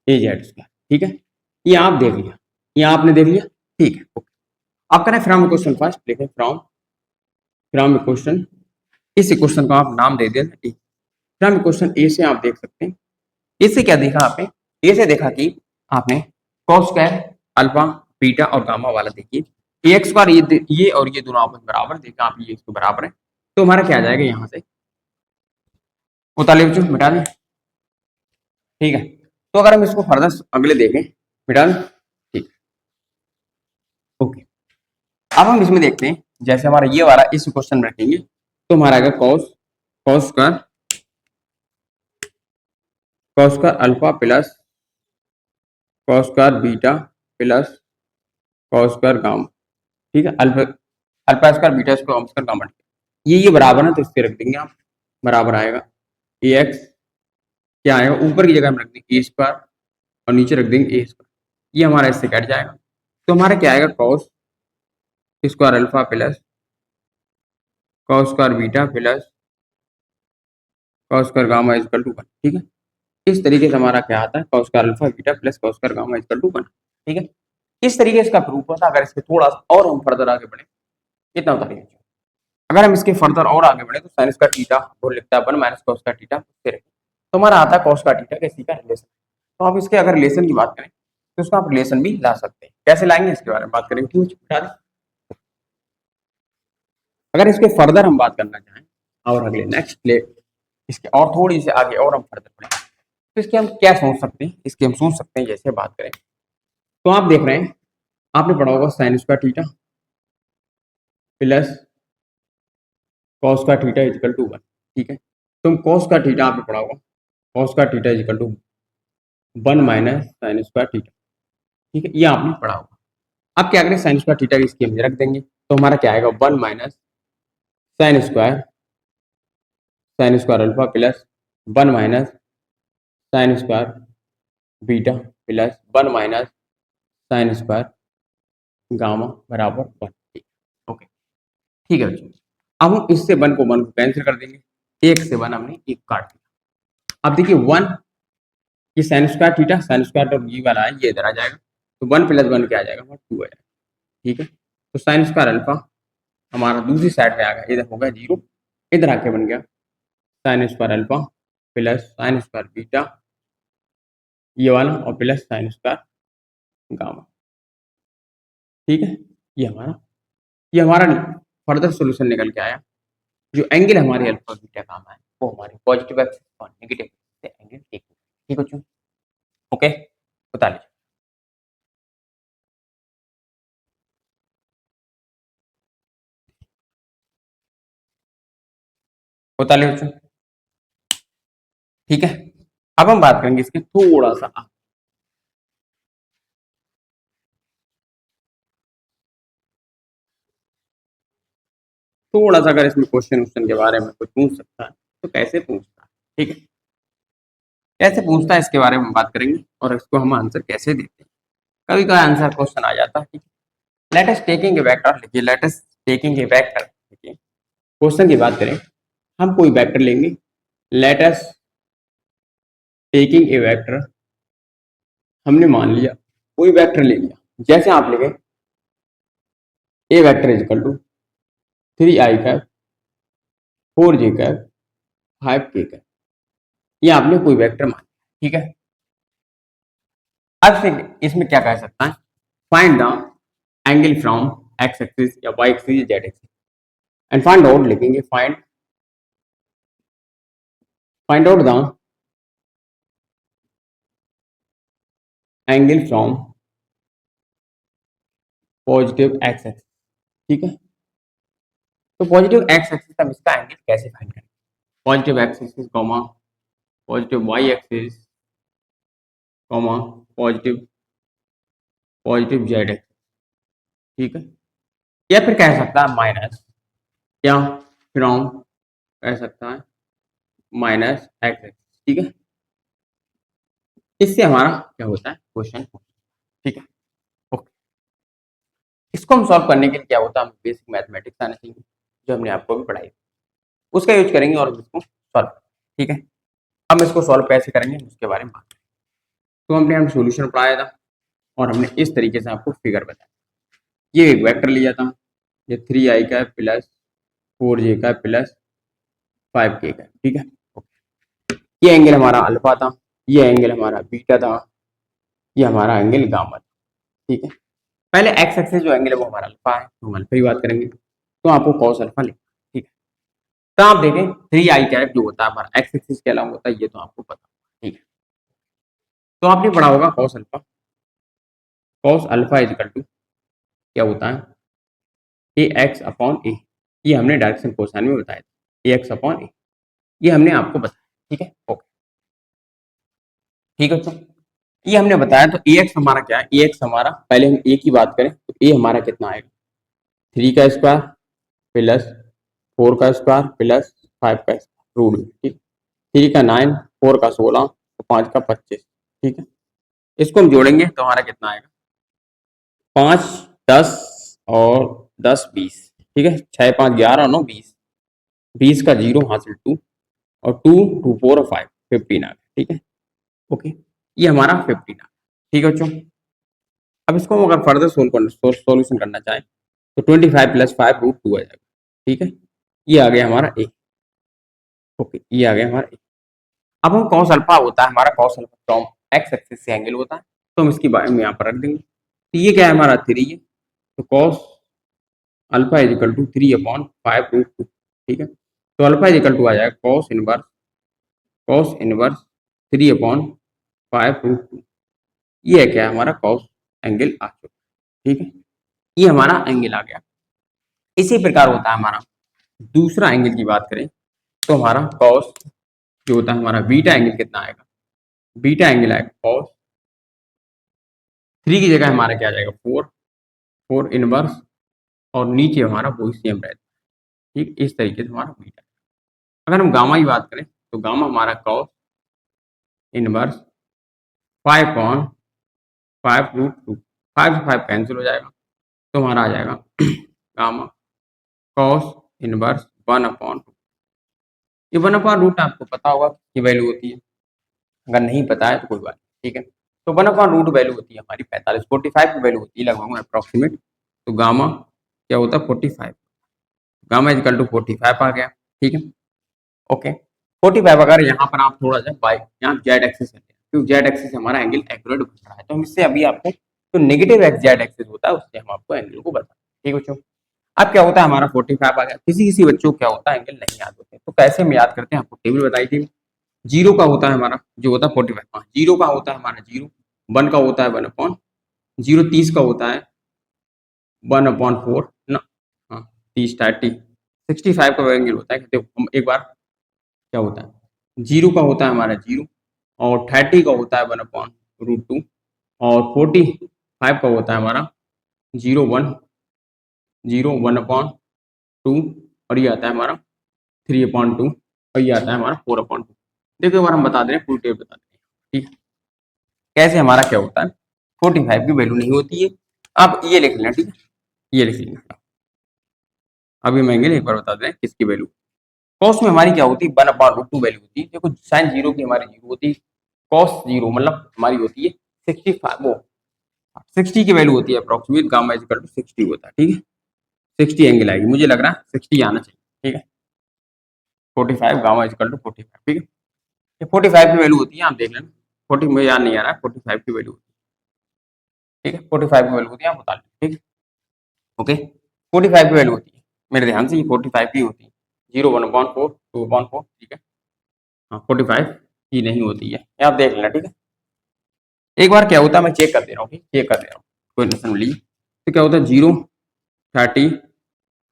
A Z square, ठीक है। ये आप देख लिया, ये आपने देख लिया, ठीक है, ओके। आप करें फ्रॉम क्वेश्चन फर्स्ट लिखें फ्रॉम क्वेश्चन, इस क्वेश्चन को आप नाम दे दें फ्रॉम क्वेश्चन ए से आप देख सकते हैं इससे क्या देखा आपने, ऐसे देखा कि आपने कॉस स्क्वायर अल्फा बीटा और गामा वाला देखिए एक्स स्क्वायर ये और ये दोनों आपस में बराबर देखा आप, ये इसके बराबर है, तो हमारा क्या आ जाएगा यहाँ से उताले बच्चों मिटा दें। ठीक है, तो अगर हम इसको फर्दर अगले देखें, मिटा दें। ठीक, ओके। अब हम इसमें देखते हैं, जैसे हमारा ये वाला इस क्वेश्चन में रखेंगे तो हमारा आएगा कॉस कॉस का अल्फा प्लस कॉस का बीटा प्लस कॉस का गामा। ठीक है, alpha alpha square beta square gamma square gamma. ये बराबर है तो इससे रख देंगे आप, बराबर आएगा ए एक्स, क्या आएगा ऊपर की जगह हम रख देंगे ए स्क्वायर और नीचे रख देंगे ए स्क्वायर, ये हमारा इससे कट जाएगा, तो हमारा क्या आएगा cos square alpha plus cos square beta plus cos square gamma equal to 1। ठीक है, इस तरीके से हमारा क्या आता है cos square alpha beta plus cos square gamma equal to 1। ठीक है, इस तरीके से इसका प्रूफ होता है। अगर इसके थोड़ा सा और हम फर्दर आगे बढ़े, कितना होता है, अगर हम इसके फर्दर और आगे बढ़े तो साइन का थीटा वो लिखता है 1 माइनस कॉस का थीटा, तो हमारा आता है कॉस का थीटा के सी का रिलेशन। तो आप इसके अगर रिलेशन की बात करें तो उसका आप रिलेशन भी ला सकते हैं, कैसे लाएंगे इसके बारे में बात करेंगे। क्यों बता दें, अगर इसके फर्दर हम बात करना चाहें और अगले नेक्स्ट ले इसके और थोड़ी सी आगे और हम फर्दर बढ़े तो इसके हम क्या सोच सकते हैं, इसके हम सोच सकते हैं जैसे बात करें तो आप देख रहे हैं आपने पढ़ा होगा sign square theta plus cos का थीटा इक्वल टू 1। ठीक है, तो कॉस का थीटा आपने पढ़ा होगा, कॉस का theta equal to 1 minus sine square theta. ठीक है, ये आपने पढ़ा होगा। अब क्या करें, साइन स्क्वायर थीटा की स्कीम में रख देंगे तो हमारा क्या आएगा 1 minus sine square alpha plus 1 minus sine square beta plus 1 minus sine square gamma बराबर 1। ओके, ठीक है बच्चों, अब हम इससे 1 को कैंसिल कर देंगे, 1 से 1 हमने एक काट दिया। अब देखिए 1 ये sign square theta sine square तो ये वाला है, ये इधर आ जाएगा तो 1 प्लस 1 क्या आ जाएगा 2 आ जाएगा। ठीक है, तो साइन स्क्वायर अल्फा हमारा दूसरी साइड में आ गया, इधर होगा 0, इधर आके बन गया sign square alpha plus sign square beta ये वाला और प्लस साइन स्क्वायर गामा। ठीक है, ये हमारा फर्दर सोल्यूशन निकल के आया, जो एंगल हमारे अल्फा बीटा गामा है वो हमारे पॉजिटिव एक्सिस और नेगेटिव एक्सिस से एंगल ठीक है। ठीक बच्चों, ओके, बता लीजिए। बता लीजिए बच्चों, ठीक है। अब हम बात करेंगे इसके थोड़ा सा अगर इसमें क्वेश्चन के बारे में कोई पूछ सकता है तो कैसे पूछता है। ठीक है, कैसे पूछता है इसके बारे में बात करेंगे और इसको हम आंसर कैसे देते हैं। कभी कभी आंसर क्वेश्चन आ जाता है, let us taking a vector लिखिए, let us taking a vector लिखिए। क्वेश्चन की बात करें, हम कोई वेक्टर लेंगे, let us taking a vector, हमने मान लिया कोई वेक्टर ले लिया, जैसे आप लिखे A vector is equal to 3i cap 4j cap 5k cap, ये आपने कोई वेक्टर मान लिया। ठीक है, अब से इसमें क्या कह सकता है, find the angle from X axis या वाई एक्सिस या Z axis and find out लिखेंगे, find out the angle from positive X axis. ठीक है, तो पॉजिटिव एक्स एक्सिस हम इसका एंगल कैसे फाइंड करें, positive X axis comma positive Y axis comma positive positive Z axis. ठीक है, या फिर कह सकता है माइनस, या फ्रॉम कह सकता है माइनस एक्स एक्सिस। ठीक है, इससे हमारा क्या होता है क्वेश्चन। ठीक है, ओके, इसको हम सॉल्व करने के लिए क्या होता है, हमें बेसिक मैथमेटिक्स आना चाहिए जो हमने आपको भी पढ़ाई, उसका यूज करेंगे और इसको सॉल्व। ठीक है, हम इसको सॉल्व कैसे करेंगे उसके बारे में बात करेंगे। तो हम सोल्यूशन पढ़ाया था और हमने इस तरीके से आपको फिगर बताया, ये एक वेक्टर लिया था, ये 3i का प्लस 4j का प्लस 5k का। ठीक है, ये एंगल हमारा अल्फा था, ये एंगल हमारा बीटा था, ये हमारा एंगल गामा था, ठीक है। पहले एक्स एक्सिस जो एंगल है वो हमारा अल्फा है, तो हम अल्फा की बात करेंगे, तो आपको कॉस अल्फा लिखना है, ठीक है। तो आप देखें 3i जो होता है हमारा एक्स एक्सिस के अलावा होता है, ये तो आपको पता, ठीक है। तो आपने पढ़ा होगा कॉस अल्फा इजकल टू क्या होता है, ए एक्स अपॉन ए। ये हमने डायरेक्शन कोसाइन में बताया था, ए एक्स अपॉन ए, ये हमने आपको बताया, ठीक है। ओके, ठीक है। तो ये हमने बताया, तो ए एक्स हमारा क्या है, ए एक्स हमारा, पहले हम ए की बात करें तो ए हमारा कितना आएगा, 3 का स्क्वायर प्लस 4 का स्क्वायर प्लस 5 का रूट, ठीक। 3 का 9, 4 का 16, 5 का 25, ठीक है। इसको हम जोड़ेंगे तो हमारा कितना आएगा, 5 10 और 10 20, ठीक है। 6 5 11 9 20, 20 का 0 हासिल 2, और 2 2 4 और 5 15 आ गया, ठीक है। ओके, ये हमारा 15 आ गया, ठीक है बच्चों। अब इसको हम अगर फर्दर सोल्यूशन करना चाहें तो 25 प्लस 5 रूट 2 आ जाएगा, ठीक है। ये आ गया हमारा ए। ओके, ये आ गया हमारा ए। अब हम कॉस अल्फा होता है हमारा, cos alpha from X axis से एंगल होता है, तो हम इसकी बारे में यहाँ पर रख देंगे। तो ये क्या है हमारा 3 है, तो cos alpha is equal to 3 upon 5 root 2, ठीक है। तो अल्फा इज इक्वल टू आ जाएगा कॉस इनवर्स 3 अपॉन 5 रूट 2। ये है क्या हमारा कॉस एंगल आ चुका, ठीक है। ये हमारा एंगल आ गया। इसी प्रकार होता है हमारा दूसरा एंगल की बात करें तो हमारा कॉस जो होता है हमारा बीटा एंगल कितना आएगा, बीटा एंगल आएगा कॉस 3 की जगह हमारा क्या आ जाएगा 4 इनवर्स, और नीचे हमारा वही सेम रहता है, ठीक। इस तरीके से हमारा बीटा। अगर हम गामा की बात करें तो गामा हमारा कॉस इनवर्स 5 रूट 2, 5 से 5 कैंसिल हो जाएगा, तो हमारा आ जाएगा गामा कॉस इनवर्स 1/2। ये 1/रूट आपको पता होगा कि वैल्यू होती है, अगर नहीं पता है तो कोई बात नहीं, ठीक है। तो 1/रूट वैल्यू होती है हमारी 45, 45 की वैल्यू होती है लगभग अप्रोक्सीमेट। तो गामा क्या होता है 45, गामा इजकल टू 45 आ गया, ठीक है। ओके, 45 अगर यहाँ पर आप थोड़ा सा बाई यहाँ जेड एक्सिस है, क्योंकि जेड एक्सिस हमारा एंगल एक्यूरेट बन रहा है, तो हम इससे अभी आपको जो नेगेटिव एक्स जेड एक्सिस होता है उससे हम आपको एंगल को बताएं, ठीक है बच्चों। अब क्या होता है हमारा 45 आ गया, किसी किसी बच्चों को क्या होता है एंगल नहीं याद होते, तो कैसे हम याद करते हैं, आपको टेबल बताई थी। जीरो का होता है हमारा जो होता है 45, जीरो का होता है हमारा जीरो, 1 का होता है 1/0, 30 का होता है 1/4 ना, हाँ 30 30, 65 का एंगल होता है, देखो हम एक बार क्या होता है, जीरो का होता है हमारा जीरो, और 30 का होता है 1/√2, और 45 का होता है हमारा 0 1 और ये आता है हमारा 3/2, और ये आता है हमारा 4/2। देखो एक बार हम बता दे रहे हैं, फुल टेप बता दे रहे हैं, ठीक है। कैसे हमारा क्या होता है, 45 की वैल्यू नहीं होती है, आप ये लिख लेना, ठीक है, ये लिख लेना। अभी मैं एक बार बता दें किसकी वैल्यू, कॉस में हमारी क्या होती है 1/√2 वैल्यू होती है। देखो साइन जीरो की हमारी जीरो होती है, कॉस जीरो मतलब हमारी होती है 65, वो 60 की वैल्यू होती है अप्रोक्सीमेट, गामा इक्वल टू 60 होता है, ठीक है। 60 एंगल आएगी, मुझे लग रहा है 60 आना चाहिए, ठीक है। 45 गामा इक्वल टू 45, ठीक है। ये 45 की वैल्यू होती है, आप देख लेना, 40 में याद नहीं आ रहा है, 45 की वैल्यू होती है, ठीक है। 45 की वैल्यू होती है, आप बता लें, ठीक है। ओके, 45 की वैल्यू होती है, मेरे ध्यान से ये 45 की होती है, 0 1/4 2/4, ठीक है। हाँ 45 की नहीं होती है, ये आप देख लेना, ठीक है। एक बार क्या होता है, मैं चेक कर दे रहा हूँ, चेक कर दे रहा हूँ, कोई टेंशन नहीं लीजिए। तो क्या होता है 0 30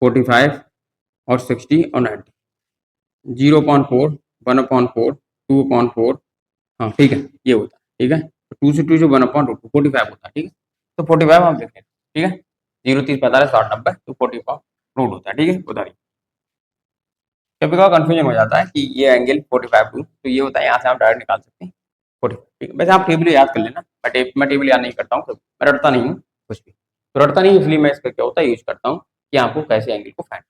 45 और 60 और 90, 0/4 1/4 2/4, हाँ ठीक है, ये होता है, ठीक है। तो 2 से 2 से 1/2 45 होता है, ठीक है। तो 45 हम देखें, ठीक है, 0 30 45 60 90, तो 45 रूट होता है, ठीक है। बताइए, कभी कभी कंफ्यूजन हो जाता है कि ये एंगल 45 टू, तो ये होता है, यहाँ से आप डायरेक्ट निकाल सकते हैं 45, ठीक है। वैसे आप टेबल याद कर लेना, मैं टेबल याद नहीं करता हूँ, मैं रटता नहीं हूँ कुछ भी, तो रटता नहीं, इसलिए मैं इसका क्या होता है यूज करता हूँ कि आपको कैसे एंगल को फाइंड,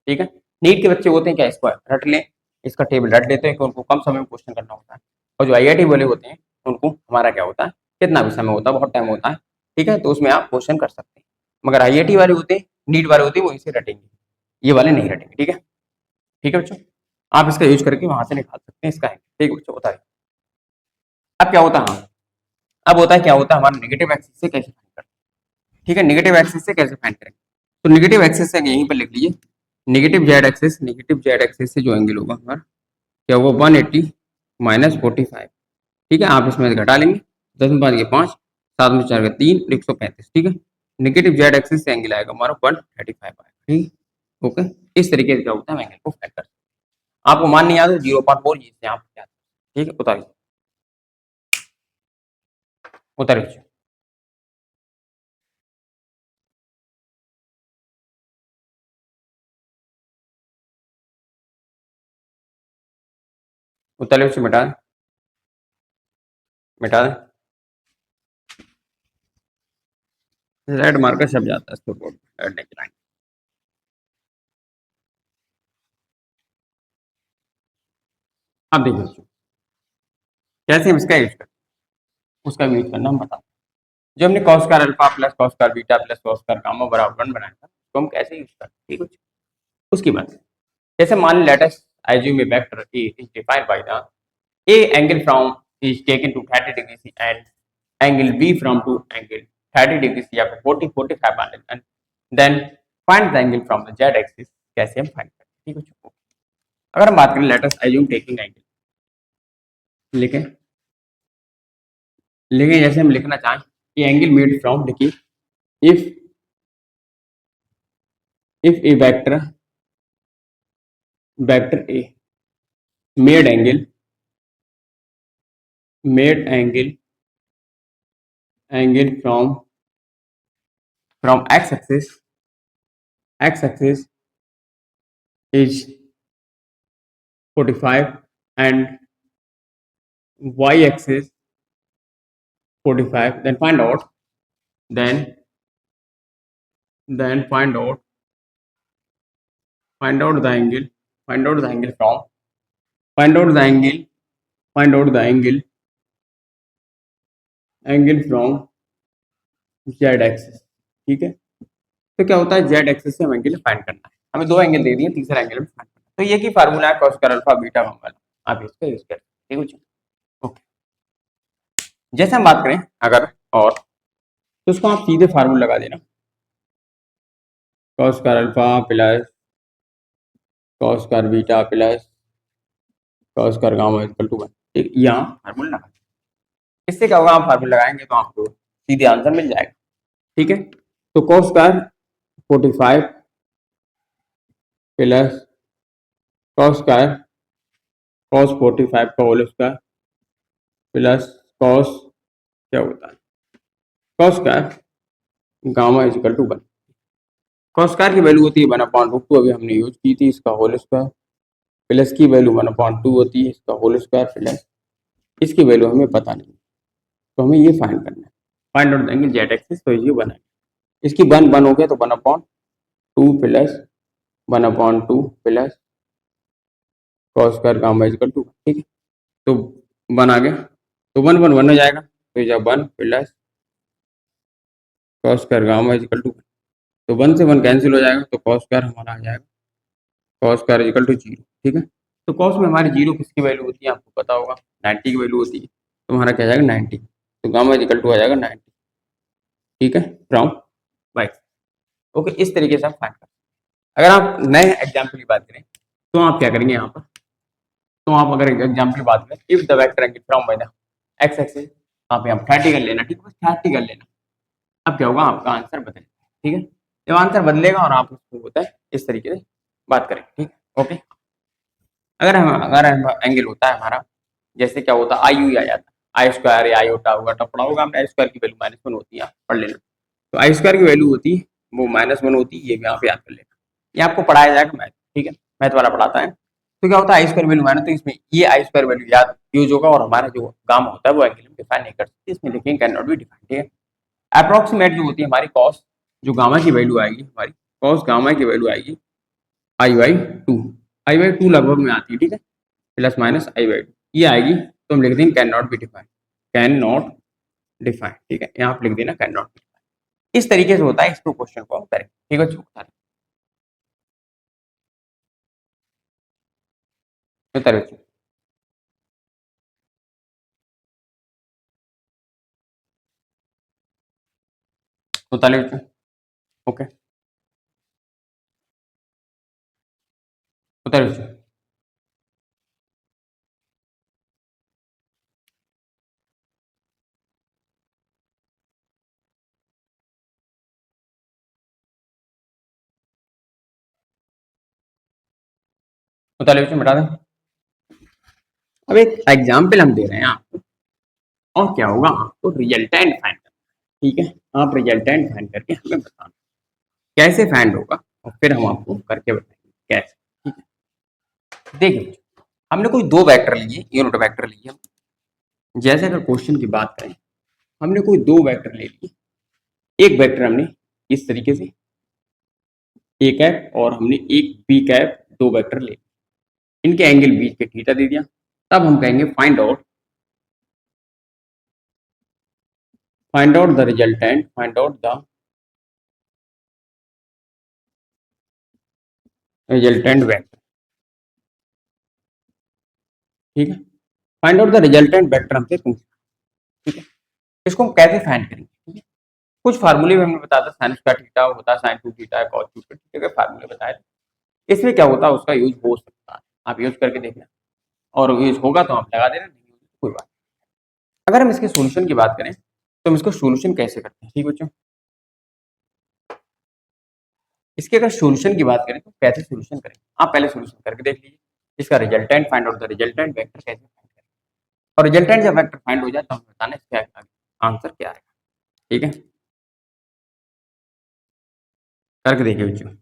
ठीक है। नीट के बच्चे होते हैं क्या, इसको रट लें, इसका टेबल रट लेते हैं कि उनको कम समय में क्वेश्चन करना होता है, और जो IIT वाले होते हैं उनको हमारा क्या होता है, कितना भी समय होता है, बहुत टाइम होता है, ठीक है, तो उसमें आप क्वेश्चन कर सकते हैं। मगर IIT वाले होते हैं, नीट वाले होते हैं, वो इसे रटेंगे, ये वाले नहीं रटेंगे, ठीक है। ठीक है बच्चों, आप इसका यूज करके वहां से निकाल सकते हैं इसका, ठीक है बच्चों, बताइए। अब क्या होता है, हाँ अब होता है क्या होता है, हमारा नेगेटिव एक्सिस से कैसे फाइंड करें। ठीक है, नेगेटिव एक्सिस से कैसे फाइंड करें, तो नेगेटिव एक्सिस से यहीं पर लिख लीजिए, नेगेटिव जेड एक्सिस से जो एंगल होगा हमारा क्या होगा 180 माइनस 45। ठीक है, आप इसमें घटा लेंगे, 10 में 5 के 5, 7 में 4 के 3, 135। ठीक है, नेगेटिव जेड एक्सिस से एंगल आएगा हमारा 135 आएगा। ठीक, ओके, इस तरीके से क्या होता है एंगल को फाइंड करते हैं। आपको मान नहीं आता 0.4 इससे आप क्या, ठीक है, उतारिए उतारिए उतारिए, उसे मिटा दें, मिटा दें, रेड मार्कर छप जाता है इसके ऊपर, रेड नहीं चलाएंगे। अब देखिए कैसे हम इसका यूज करते हैं, उसका भी यूज करना हम बता, जो हमने cos square alpha plus cos square beta plus cos square gamma बराबर 1 बनाया था, तो हम कैसे यूज करते हैं, ठीक है। उसकी बात है, जैसे मान let us assume a vector A is defined by the A angle from is taken to 30 degrees C and angle B from to angle 30 degrees C या फिर 40 45 मान लेते हैं, then find the angle from the Z axis, कैसे हम फाइंड करते हैं, ठीक है। अगर हम बात करें let us assume taking angle, लिखें लिखें जैसे हम लिखना चाहें कि एंगल मेड फ्रॉम, देखिए if a vector A made angle from x axis is 45 and y axis 45, then then find out the angle find out the angle from find out the angle find out the angle from z axis। ठीक है, तो क्या होता है जेड एक्सिस से हम एंगल फाइंड करना है, हमें दो एंगल दे दिए, तीसरा एंगल में फाइंड करना है, तो ये की फार्मूला है cos square alpha beta gamma, आप इसका यूज करें, ठीक है। ओके, जैसे हम बात करें अगर और, तो उसको आप सीधे फार्मूला लगा देना, cos square alpha plus cos square beta plus cos square gamma equal to 1। ठीक, यहाँ फार्मूला लगा, इससे क्या होगा, आप फार्मूला लगाएंगे तो आपको सीधे आंसर मिल जाएगा। ठीक है, तो cos square 45 plus cos square cos 45 का होल स्क्वायर प्लस cos क्या होता है cos square gamma is equal to 1। cos square की वैल्यू होती है 1/√2, अभी हमने यूज की थी, इसका होल स्क्वायर प्लस की वैल्यू 1/2 होती है, इसका होल स्क्वायर प्लस इसकी वैल्यू हमें पता नहीं, तो हमें ये फाइंड करना है, फाइंड आउट देंगे जेड एक्सिस, तो ये 1 है, इसकी 1 हो गया तो 1/2 plus 1/2 plus cos square gamma is equal to, ठीक है, तो 1 आ गया, तो 1 हो जाएगा, तो जब 1 plus cos square gamma is equal to, तो 1 से 1 कैंसिल हो जाएगा, तो cos स्क्वायर हमारा आ जाएगा cos square is equal to 0। ठीक है, तो cos में हमारी 0 किसकी वैल्यू होती है आपको पता होगा, 90 की वैल्यू होती है, तो हमारा क्या जाएगा 90, तो गामा इज इक्वल टू आ जाएगा 90। ठीक है, फ्रॉम वाई। ओके, इस तरीके से आप फाइंड करें। अगर आप नए एग्जाम्पल की बात करें तो आप क्या करेंगे यहाँ पर, तो आप अगर एग्जाम्पल की बात करें, if the vector angle from by the x axis, आप यहाँ 30 कर लेना, ठीक है, 30 कर लेना, अब क्या होगा आपका आंसर बदलेगा। ठीक है, जब आंसर बदलेगा और आप उसको होता है इस तरीके से बात करें, ठीक है। ओके, अगर एंगल होता है हमारा, जैसे क्या होता है आई यू आ जाता है, आई स्क्वायर या आयोटा होगा, टप पड़ा होगा हमने, आई स्क्वायर की वैल्यू -1 होती है, पढ़ लेना, तो आई स्क्वायर की वैल्यू होती है वो -1 होती है, ये भी आप याद कर लेना, ये आपको पढ़ाया जाएगा मैथ, ठीक है, मैथ वाला पढ़ाता है, तो क्या होता है आई स्क्वायर वैल्यू माइनस, तो इसमें ये आई स्क्वायर वैल्यू याद यूज होगा, और हमारा जो गामा होता है वो एंगल में डिफाइन नहीं कर सकते, इसमें लिखेंगे कैन नॉट बी डिफाइन। ठीक है, अप्रोक्सीमेट जो होती है हमारी कॉस, जो गामा की वैल्यू आएगी हमारी, कॉस गामा की वैल्यू आएगी आई/2, आई/2 लगभग में आती है, ठीक है, प्लस माइनस आई/2 ये आएगी, तो हम लिख देंगे can not be define, can not define. ठीक है, यहाँ आप लिख देना कैन नॉट डिफाइन, इस तरीके से होता है, इसको क्वेश्चन को हम करें, ठीक है, बता रहे बताइए बच्चों। ओके, बताइए बच्चों। बताइए बच्चों, बता दें। अब एक एग्जाम्पल हम दे रहे हैं आपको, और क्या होगा, आपको रिजल्टेंट फाइंड करना। ठीक है, आप रिजल्टेंट फाइंड करके हमें बताना कैसे फाइंड होगा, और फिर हम आपको करके बताएंगे कैसे। ठीक है, देखिए हमने कोई दो वेक्टर लिए, यूनिट वेक्टर लिए हम। जैसे अगर क्वेश्चन की बात करें, हमने कोई दो वेक्टर ले लिए। एक वेक्टर हमने इस तरीके से ए कैप, और हमने एक बी कैप, दो वेक्टर ले लिए। इनके एंगल बीच के थीटा दे दिया। तब हम कहेंगे find out the resultant, find out the resultant vector. ठीक है, find out the resultant vector हमसे पूछा। ठीक है, इसको हम कैसे फाइंड करेंगे? ठीक है, कुछ फार्मूले में हमने बताया था, साइन स्क्वायर थीटा होता है, साइन 2 थीटा है, कॉस 2 थीटा के फार्मूले बताए थे। इसमें क्या होता है, उसका यूज हो सकता है, आप यूज करके देखना, और यूज होगा तो आप लगा देना, नहीं होगा तो कोई बात नहीं। अगर हम इसके सोल्यूशन की बात करें, तो हम इसको सोल्यूशन कैसे करते हैं? ठीक बच्चों, इसके अगर सोल्यूशन की बात करें तो कैसे सोल्यूशन करें, आप पहले सोल्यूशन करके देख लीजिए। इसका resultant find out the resultant vector कैसे फाइंड करें, और रिजल्टेंट जब वेक्टर फाइंड हो जाए तो हमें बताना इसका आंसर क्या आएगा। ठीक है, करके देखिए बच्चों।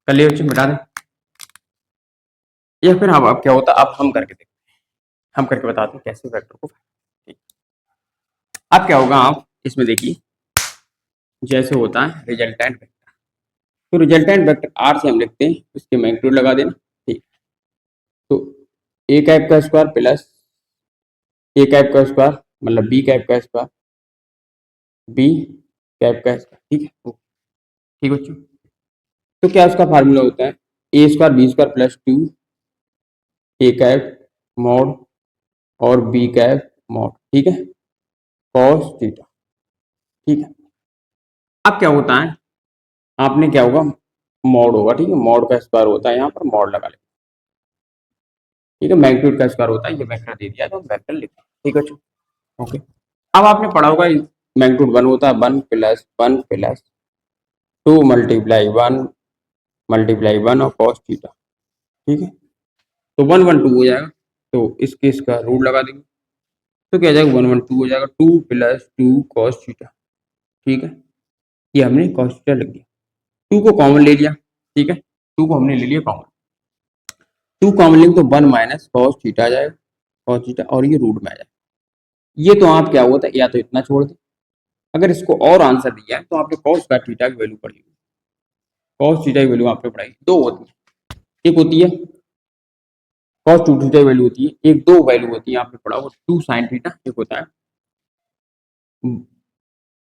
कर लिए बच्चों, बता दें, या फिर हम, अब क्या होता है, अब हम करके देखते हैं, हम करके बताते हैं कैसे वेक्टर को। ठीक, अब क्या होगा, आप इसमें देखिए, जैसे होता है रिजल्टेंट वेक्टर, तो रिजल्टेंट वेक्टर आर से हम लिखते हैं, उसके मैग्नीट्यूड लगा देना। ठीक, तो ए कैप का स्क्वायर प्लस ए कैप का स्क्वायर, मतलब बी कैप का स्क्वायर, बी कैप का स्क्वायर। ठीक है, ठीक बच्चों, तो क्या उसका फार्मूला होता है, A square B square plus two A cap mod और बी कैप मॉड। ठीक है, कॉस थीटा। ठीक है, अब क्या होता है, आपने क्या होगा, मॉड होगा। ठीक है, मॉड का स्क्वायर होता है, यहाँ पर मॉड लगा लेते। ठीक है, मैग्नीट्यूड का स्क्वायर होता है, ये वेक्टर दे दिया तो हम वेक्टर लिखते हैं। ठीक है, ओके। अब आपने पढ़ा होगा, मैग्नीट्यूड वन होता है, one plus two multiply one और कॉस थीटा। ठीक है, तो वन वन टू हो जाएगा, तो इसके इसका रूट लगा देंगे, तो क्या आ जाएगा, वन वन टू हो जाएगा, two plus two cos theta. ठीक है, ये हमने कॉस थीटा लिख दिया, टू को कॉमन ले लिया। ठीक है, टू को हमने ले लिया कॉमन, टू कॉमन लेंगे तो वन माइनस कॉस थीटा आ जाएगा, कॉस थीटा, और ये रूट में आ जाएगा। ये तो आप क्या होता है, या तो इतना छोड़ दें, अगर इसको और आंसर दिया है तो आपने कॉस स्क्वायर थीटा की वैल्यू पढ़ी, कॉस थीटा की वैल्यू आपने पढ़ाई, दो होती है, एक होती है कॉस टू थीटा की वैल्यू होती है, एक दो वैल्यू होती है आपने पढ़ा वो टू साइन थीटा, एक होता है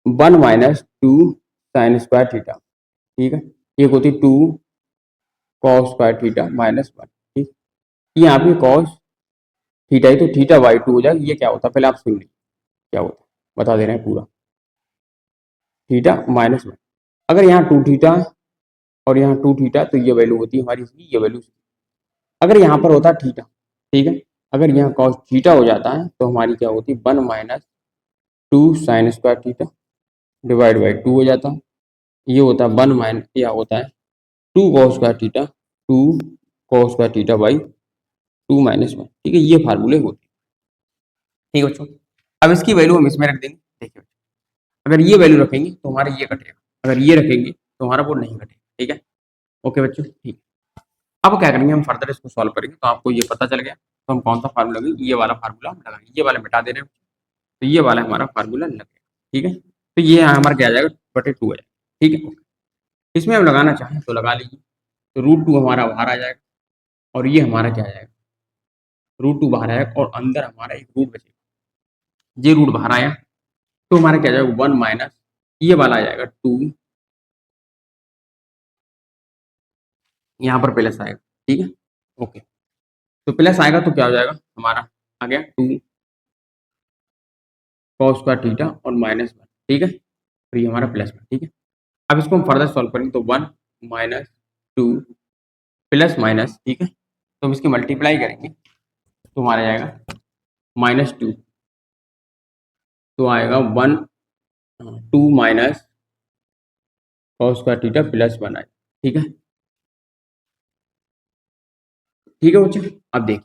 one minus two sine square theta. ठीक है, एक होती है two cos square theta minus one. ठीक, ये यहाँ पे कॉस थीटा है तो थीटा बाई टू हो जाएगा। ये क्या होता है, पहले आप सुन लीजिए क्या होता है, बता दे रहे हैं पूरा, थीटा माइनस वन। अगर यहाँ टू थीटा और यहाँ टू थीटा, तो ये वैल्यू होती है हमारी इसकी, ये वैल्यू। अगर यहाँ पर होता थीटा, ठीक है, अगर यहाँ कॉस थीटा हो जाता है तो हमारी क्या होती है, one minus two sine square theta divide by two हो जाता है। ये होता है वन माइनस, या होता है two cos square theta, two cos square theta by two minus one. ठीक है, ये फार्मूले होते हैं। ठीक है बच्चों, अब इसकी वैल्यू हम इसमें रख देंगे। देखिए, अगर ये वैल्यू रखेंगे तो हमारा ये कटेगा, अगर ये रखेंगे तो हमारा वो नहीं कटेगा। ठीक है, ओके बच्चों, ठीक। अब क्या करेंगे, हम फर्दर इसको सॉल्व करेंगे, तो आपको ये पता चल गया, तो हम कौन सा फार्मूला लगाएंगे, ये वाला फार्मूला हम लगाएंगे, ये वाला मिटा दे रहे हैं, तो ये वाला हमारा फार्मूला लग गया। ठीक है, तो ये हमारा क्या आ जाएगा, बटे टू आ जाएगा। ठीक है, इसमें हम लगाना चाहें तो लगा लीजिए, तो रूट टू हमारा बाहर आ जाएगा, और ये हमारा क्या आ जाएगा, रूट टू बाहर आएगा, और अंदर हमारा एक रूट बचेगा, ये रूट बाहर आया, तो हमारा क्या आ जाएगा, वन माइनस ये वाला आ जाएगा टू, यहाँ पर प्लस आएगा। ठीक है, ओके, तो प्लस आएगा तो क्या हो जाएगा हमारा, आ गया 2 कॉस स्क्वायर थीटा और -1, ठीक है, और ये हमारा प्लस में, ठीक है। अब इसको हम फर्दर सॉल्व करेंगे तो 1 -2 प्लस माइनस, ठीक है, तो हम इसकी मल्टीप्लाई करेंगे तो हमारा जाएगा -2, तो आएगा 1 2 माइनस कॉस स्क्वायर थीटा +1 आएगा, ठीक है, ठीक है बच्चों। अब देखिए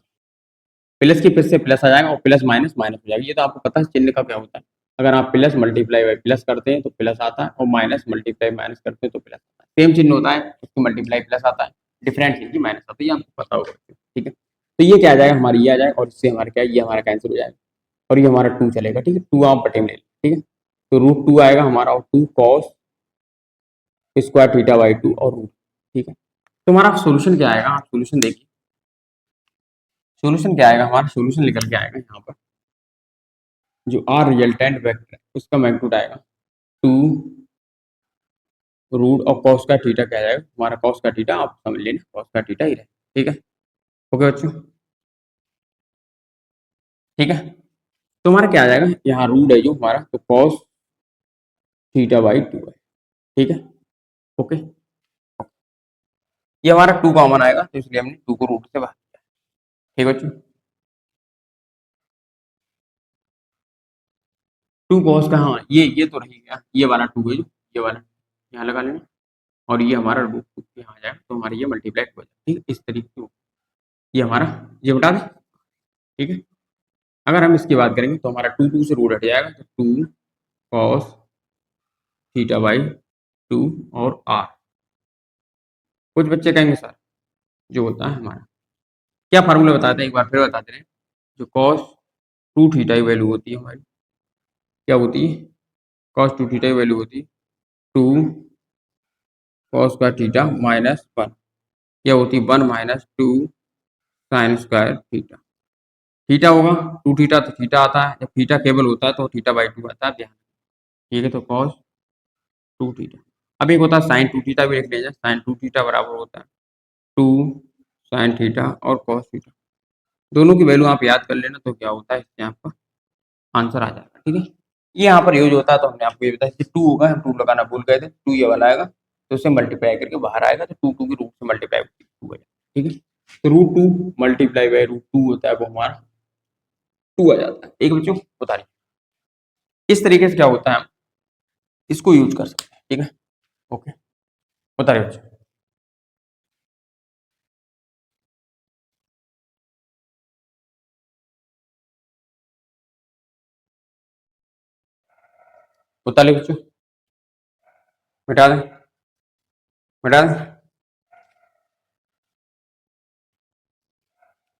प्लस की फिर से प्लस आ जाएगा और प्लस माइनस माइनस हो जाएगी, ये तो आपको पता है चिन्ह का क्या होता है। अगर आप प्लस मल्टीप्लाई बाई प्लस करते हैं तो प्लस आता है और माइनस मल्टीप्लाई माइनस करते हैं तो प्लस आता है। सेम चिन्ह होता है, उसकी मल्टीप्लाई प्लस आता है, डिफरेंट चिन्ह की माइनस आता है, ये आपको पता होगा, ठीक है। तो ये क्या आ जाएगा हमारी, ये आ जाएगा और इससे हमारा क्या है, ये हमारा कैंसिल हो जाएगा और ये हमारा 2 चलेगा, ठीक है, 2 आप बटे में ले, ठीक है। तो √2 आएगा हमारा और 2 कॉस स्क्वायर थीटा बाई 2 और रूट, ठीक है। तो हमारा सोल्यूशन क्या आएगा, आप सोल्यूशन देखिए, सोल्यूशन क्या आएगा हमारा, सोल्यूशन निकल के आएगा यहाँ पर जो आर रिजल्टेंट वेक्टर है उसका मैग्नीट्यूड आएगा 2 रूट और कॉस का थीटा क्या जाएगा हमारा, कॉस का थीटा आप समझ लेना, कॉस का थीटा ही रहे, ठीक है। ओके बच्चों, ठीक है। तो हमारा क्या आ जाएगा, यहाँ रूट है जो हमारा, तो कॉस थीटा बाई 2 है, ठीक है। ओके, ये हमारा 2 कॉमन आएगा तो इसलिए हमने 2 को रूट से बाहर किया, ठीक है बच्चों। 2 कॉस का, हाँ ये तो रही गया, ये वाला 2 है जो, ये वाला यहाँ लगा लेना और ये हमारा √2 यहाँ आ जाएगा तो हमारी ये मल्टीप्लाई हो जाएगा, ठीक है, इस तरीके से ये हमारा, ये बता दें, ठीक है। अगर हम इसकी बात करेंगे तो हमारा 2 से रूट हट जाएगा तो 2 कॉस थीटा बाई 2 और आर। कुछ बच्चे कहेंगे सर जो होता है हमारा क्या फार्मूला बताते हैं, एक बार फिर बताते रहे, जो कॉस 2 थीटा की वैल्यू होती है हमारी, क्या होती है, कॉस 2 थीटा की वैल्यू होती है 2 कॉस स्क्वायर थीटा -1, क्या होती है 1 - 2 साइन स्क्वायर थीटा। थीटा होगा 2 थीटा तो थीटा आता है, जब थीटा केवल होता है तो थीटा बाई 2 आता है, ध्यान, ठीक है। तो कॉस 2 थीटा, अब एक होता है साइन 2 थीटा भी लिख लीजिए, साइन 2 थीटा बराबर होता है 2 साइन थीटा और कॉस थीटा, दोनों की वैल्यू आप याद कर लेना तो क्या होता है, इससे आपका आंसर आ जाएगा, ठीक है। ये यहाँ पर यूज होता है तो हमने आपको ये बताया कि 2 होगा, हम 2 लगाना भूल गए थे, 2 ये वाला आएगा तो उसे मल्टीप्लाई करके बाहर आएगा तो 2 की रूट से मल्टीप्लाई होगी 2 ठीक है। तो √2 मल्टीप्लाई बाई √2 होता है वो हमारा 2 आ जाता है, एक बच्चों बता रही, इस तरीके से क्या होता है हम इसको यूज कर सकते हैं, ठीक है। ओके, बता रहे बच्चों, बता रहे बच्चों, मिटा दें, मिटा दें।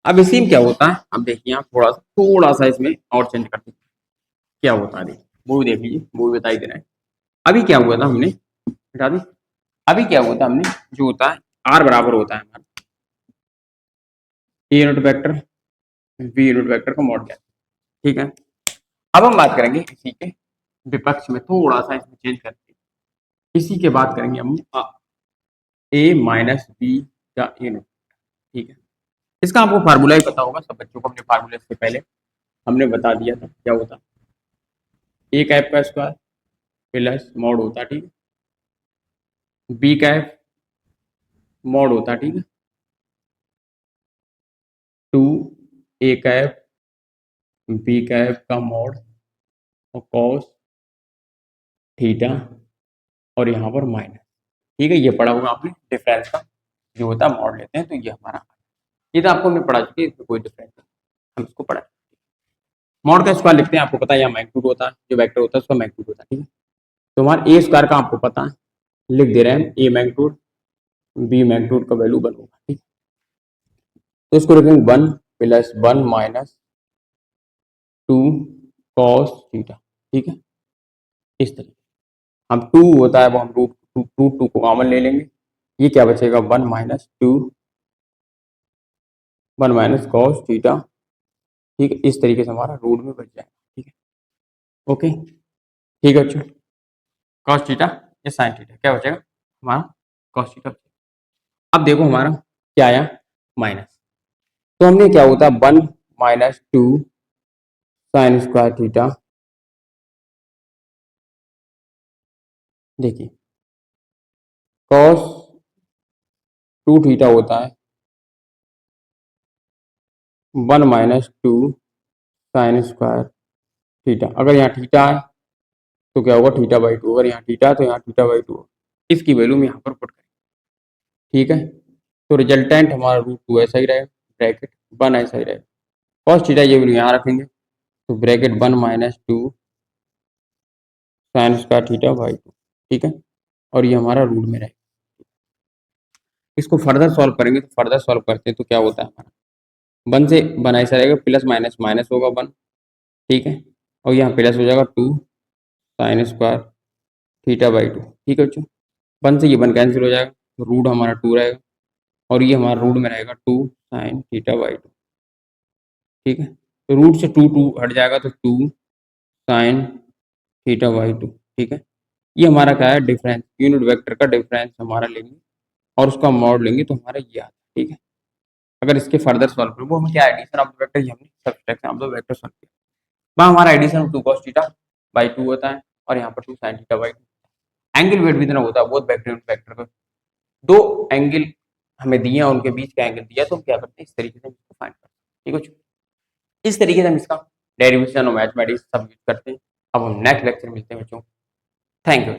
अब इसी में क्या होता है, अब देखिए आप थोड़ा सा इसमें और चेंज करते हैं, क्या होता है देखिए, वो भी देख लीजिए, वो भी बताई दे रहा है। अभी क्या हुआ था हमने, मिटा दी, अभी क्या हुआ था हमने, जो होता है आर बराबर होता है हमारा A unit vector B unit vector का मॉड, ठीक है। अब हम बात करेंगे इसी के विपक्ष में, थोड़ा सा इसमें चेंज करके इसी के बात करेंगे हम ए माइनस बी का यूनिट, ठीक है। इसका आपको फार्मूला ही पता होगा, सब बच्चों को अपने फार्मूले से पहले हमने बता दिया था क्या होता, ए कैप का स्क्वायर प्लस मॉड होता, ठीक है, बी कैप मॉड होता, ठीक है, 2 ए कैप बी कैप का मॉड और कॉस थीटा और यहाँ पर माइनस, ठीक है, ये पढ़ा होगा आपने, डिफरेंस का जो होता है मॉड लेते हैं तो ये हमारा, ये तो आपको हमने पढ़ा चुकी है, इसमें कोई डिफरेंस नहीं, हम इसको पढ़ा, मॉड का स्क्वायर लिखते हैं, आपको पता है यहाँ मैग्नीट्यूड होता है, जो वेक्टर होता है उसका मैग्नीट्यूड होता है, ठीक है। तो हमारा ए स्क्वायर का आपको पता है, लिख दे रहे हैं ए मैग्नीट्यूड बी मैग्नीट्यूड का वैल्यू 1 होगा, ठीक, तो इसको लिखेंगे 1 + 1 - 2 कॉस थीटा, ठीक है, इस तरीके हम 2 होता है वो हम √2 को कॉमन ले लेंगे, ये क्या बचेगा 1 - 2 1 - कॉस थीटा, ठीक है, इस तरीके से हमारा रूट में बच जाएगा, ठीक है। ओके, ठीक है बच्चों, कॉस थीटा या साइन थीटा क्या बचेगा हमारा, कॉस थीटा। अब देखो हमारा क्या आया, माइनस, तो हमने क्या होता है 1 माइनस 2 साइन स्क्वायर थीटा। देखिए कॉस 2 थीटा होता है 1 माइनस 2 साइन स्क्वायर थीटा। अगर यहाँ थीटा है तो क्या होगा थीटा बाई 2, अगर यहाँ थीटा है तो यहाँ थीटा बाई 2। इसकी वैल्यू हम यहाँ पर पुट करें, ठीक है। तो रिजल्टेंट हमारा √2 ऐसा ही रहेगा, ब्रैकेट 1 ऐसा ही रहेगा। कॉस थीटा ये वैल्यू यहाँ रखेंगे तो bracket 1 minus 2 sign square theta by 2, ठीक है। और ये हमारा रूट में रहेगा। इसको फर्दर सॉल्व करेंगे, तो फर्दर सॉल्व करते हैं तो क्या होता है हमारा 1 से 1 ऐसा रहेगा, प्लस माइनस माइनस होगा 1, ठीक है। और यहाँ प्लस हो जाएगा 2 साइन स्क्वायर थीटा बाई 2, ठीक है बच्चों। 1 से ये 1 कैंसिल हो जाएगा तो रूट हमारा 2 रहेगा और ये हमारा रूट में रहेगा 2 साइन थीटा बाई 2, ठीक है। तो रूट से 2 2 हट जाएगा तो 2 साइन थीटा बाई 2, ठीक है। ये हमारा क्या है डिफरेंस, यूनिट वेक्टर का डिफरेंस हमारा लेंगे और उसका मॉड लेंगे तो हमारा ये आता है, ठीक है। अगर इसके फर्दर सॉल्व करें वो हमें क्या एडिशन ऑफ द वेक्टर, ये हमने subtraction of the vector solve किया। वहाँ हमारा एडिशन ऑफ 2 cos थीटा बाई 2 होता है और यहाँ पर 2 sin थीटा बाई 2। एंगल वेट भी इतना होता है बहुत वेक्टर वेक्टर का। दो एंगल हमें दिए हैं उनके बीच का एंगल दिया तो हम क्या करते हैं इस तरीके से इसको फाइंड करते हैं, ठीक है। इस तरीके से हम इसका डेरिवेशन और मैथमेटिक्स सब यूज करते हैं। अब हम नेक्स्ट लेक्चर में मिलते हैं बच्चों। Thank you.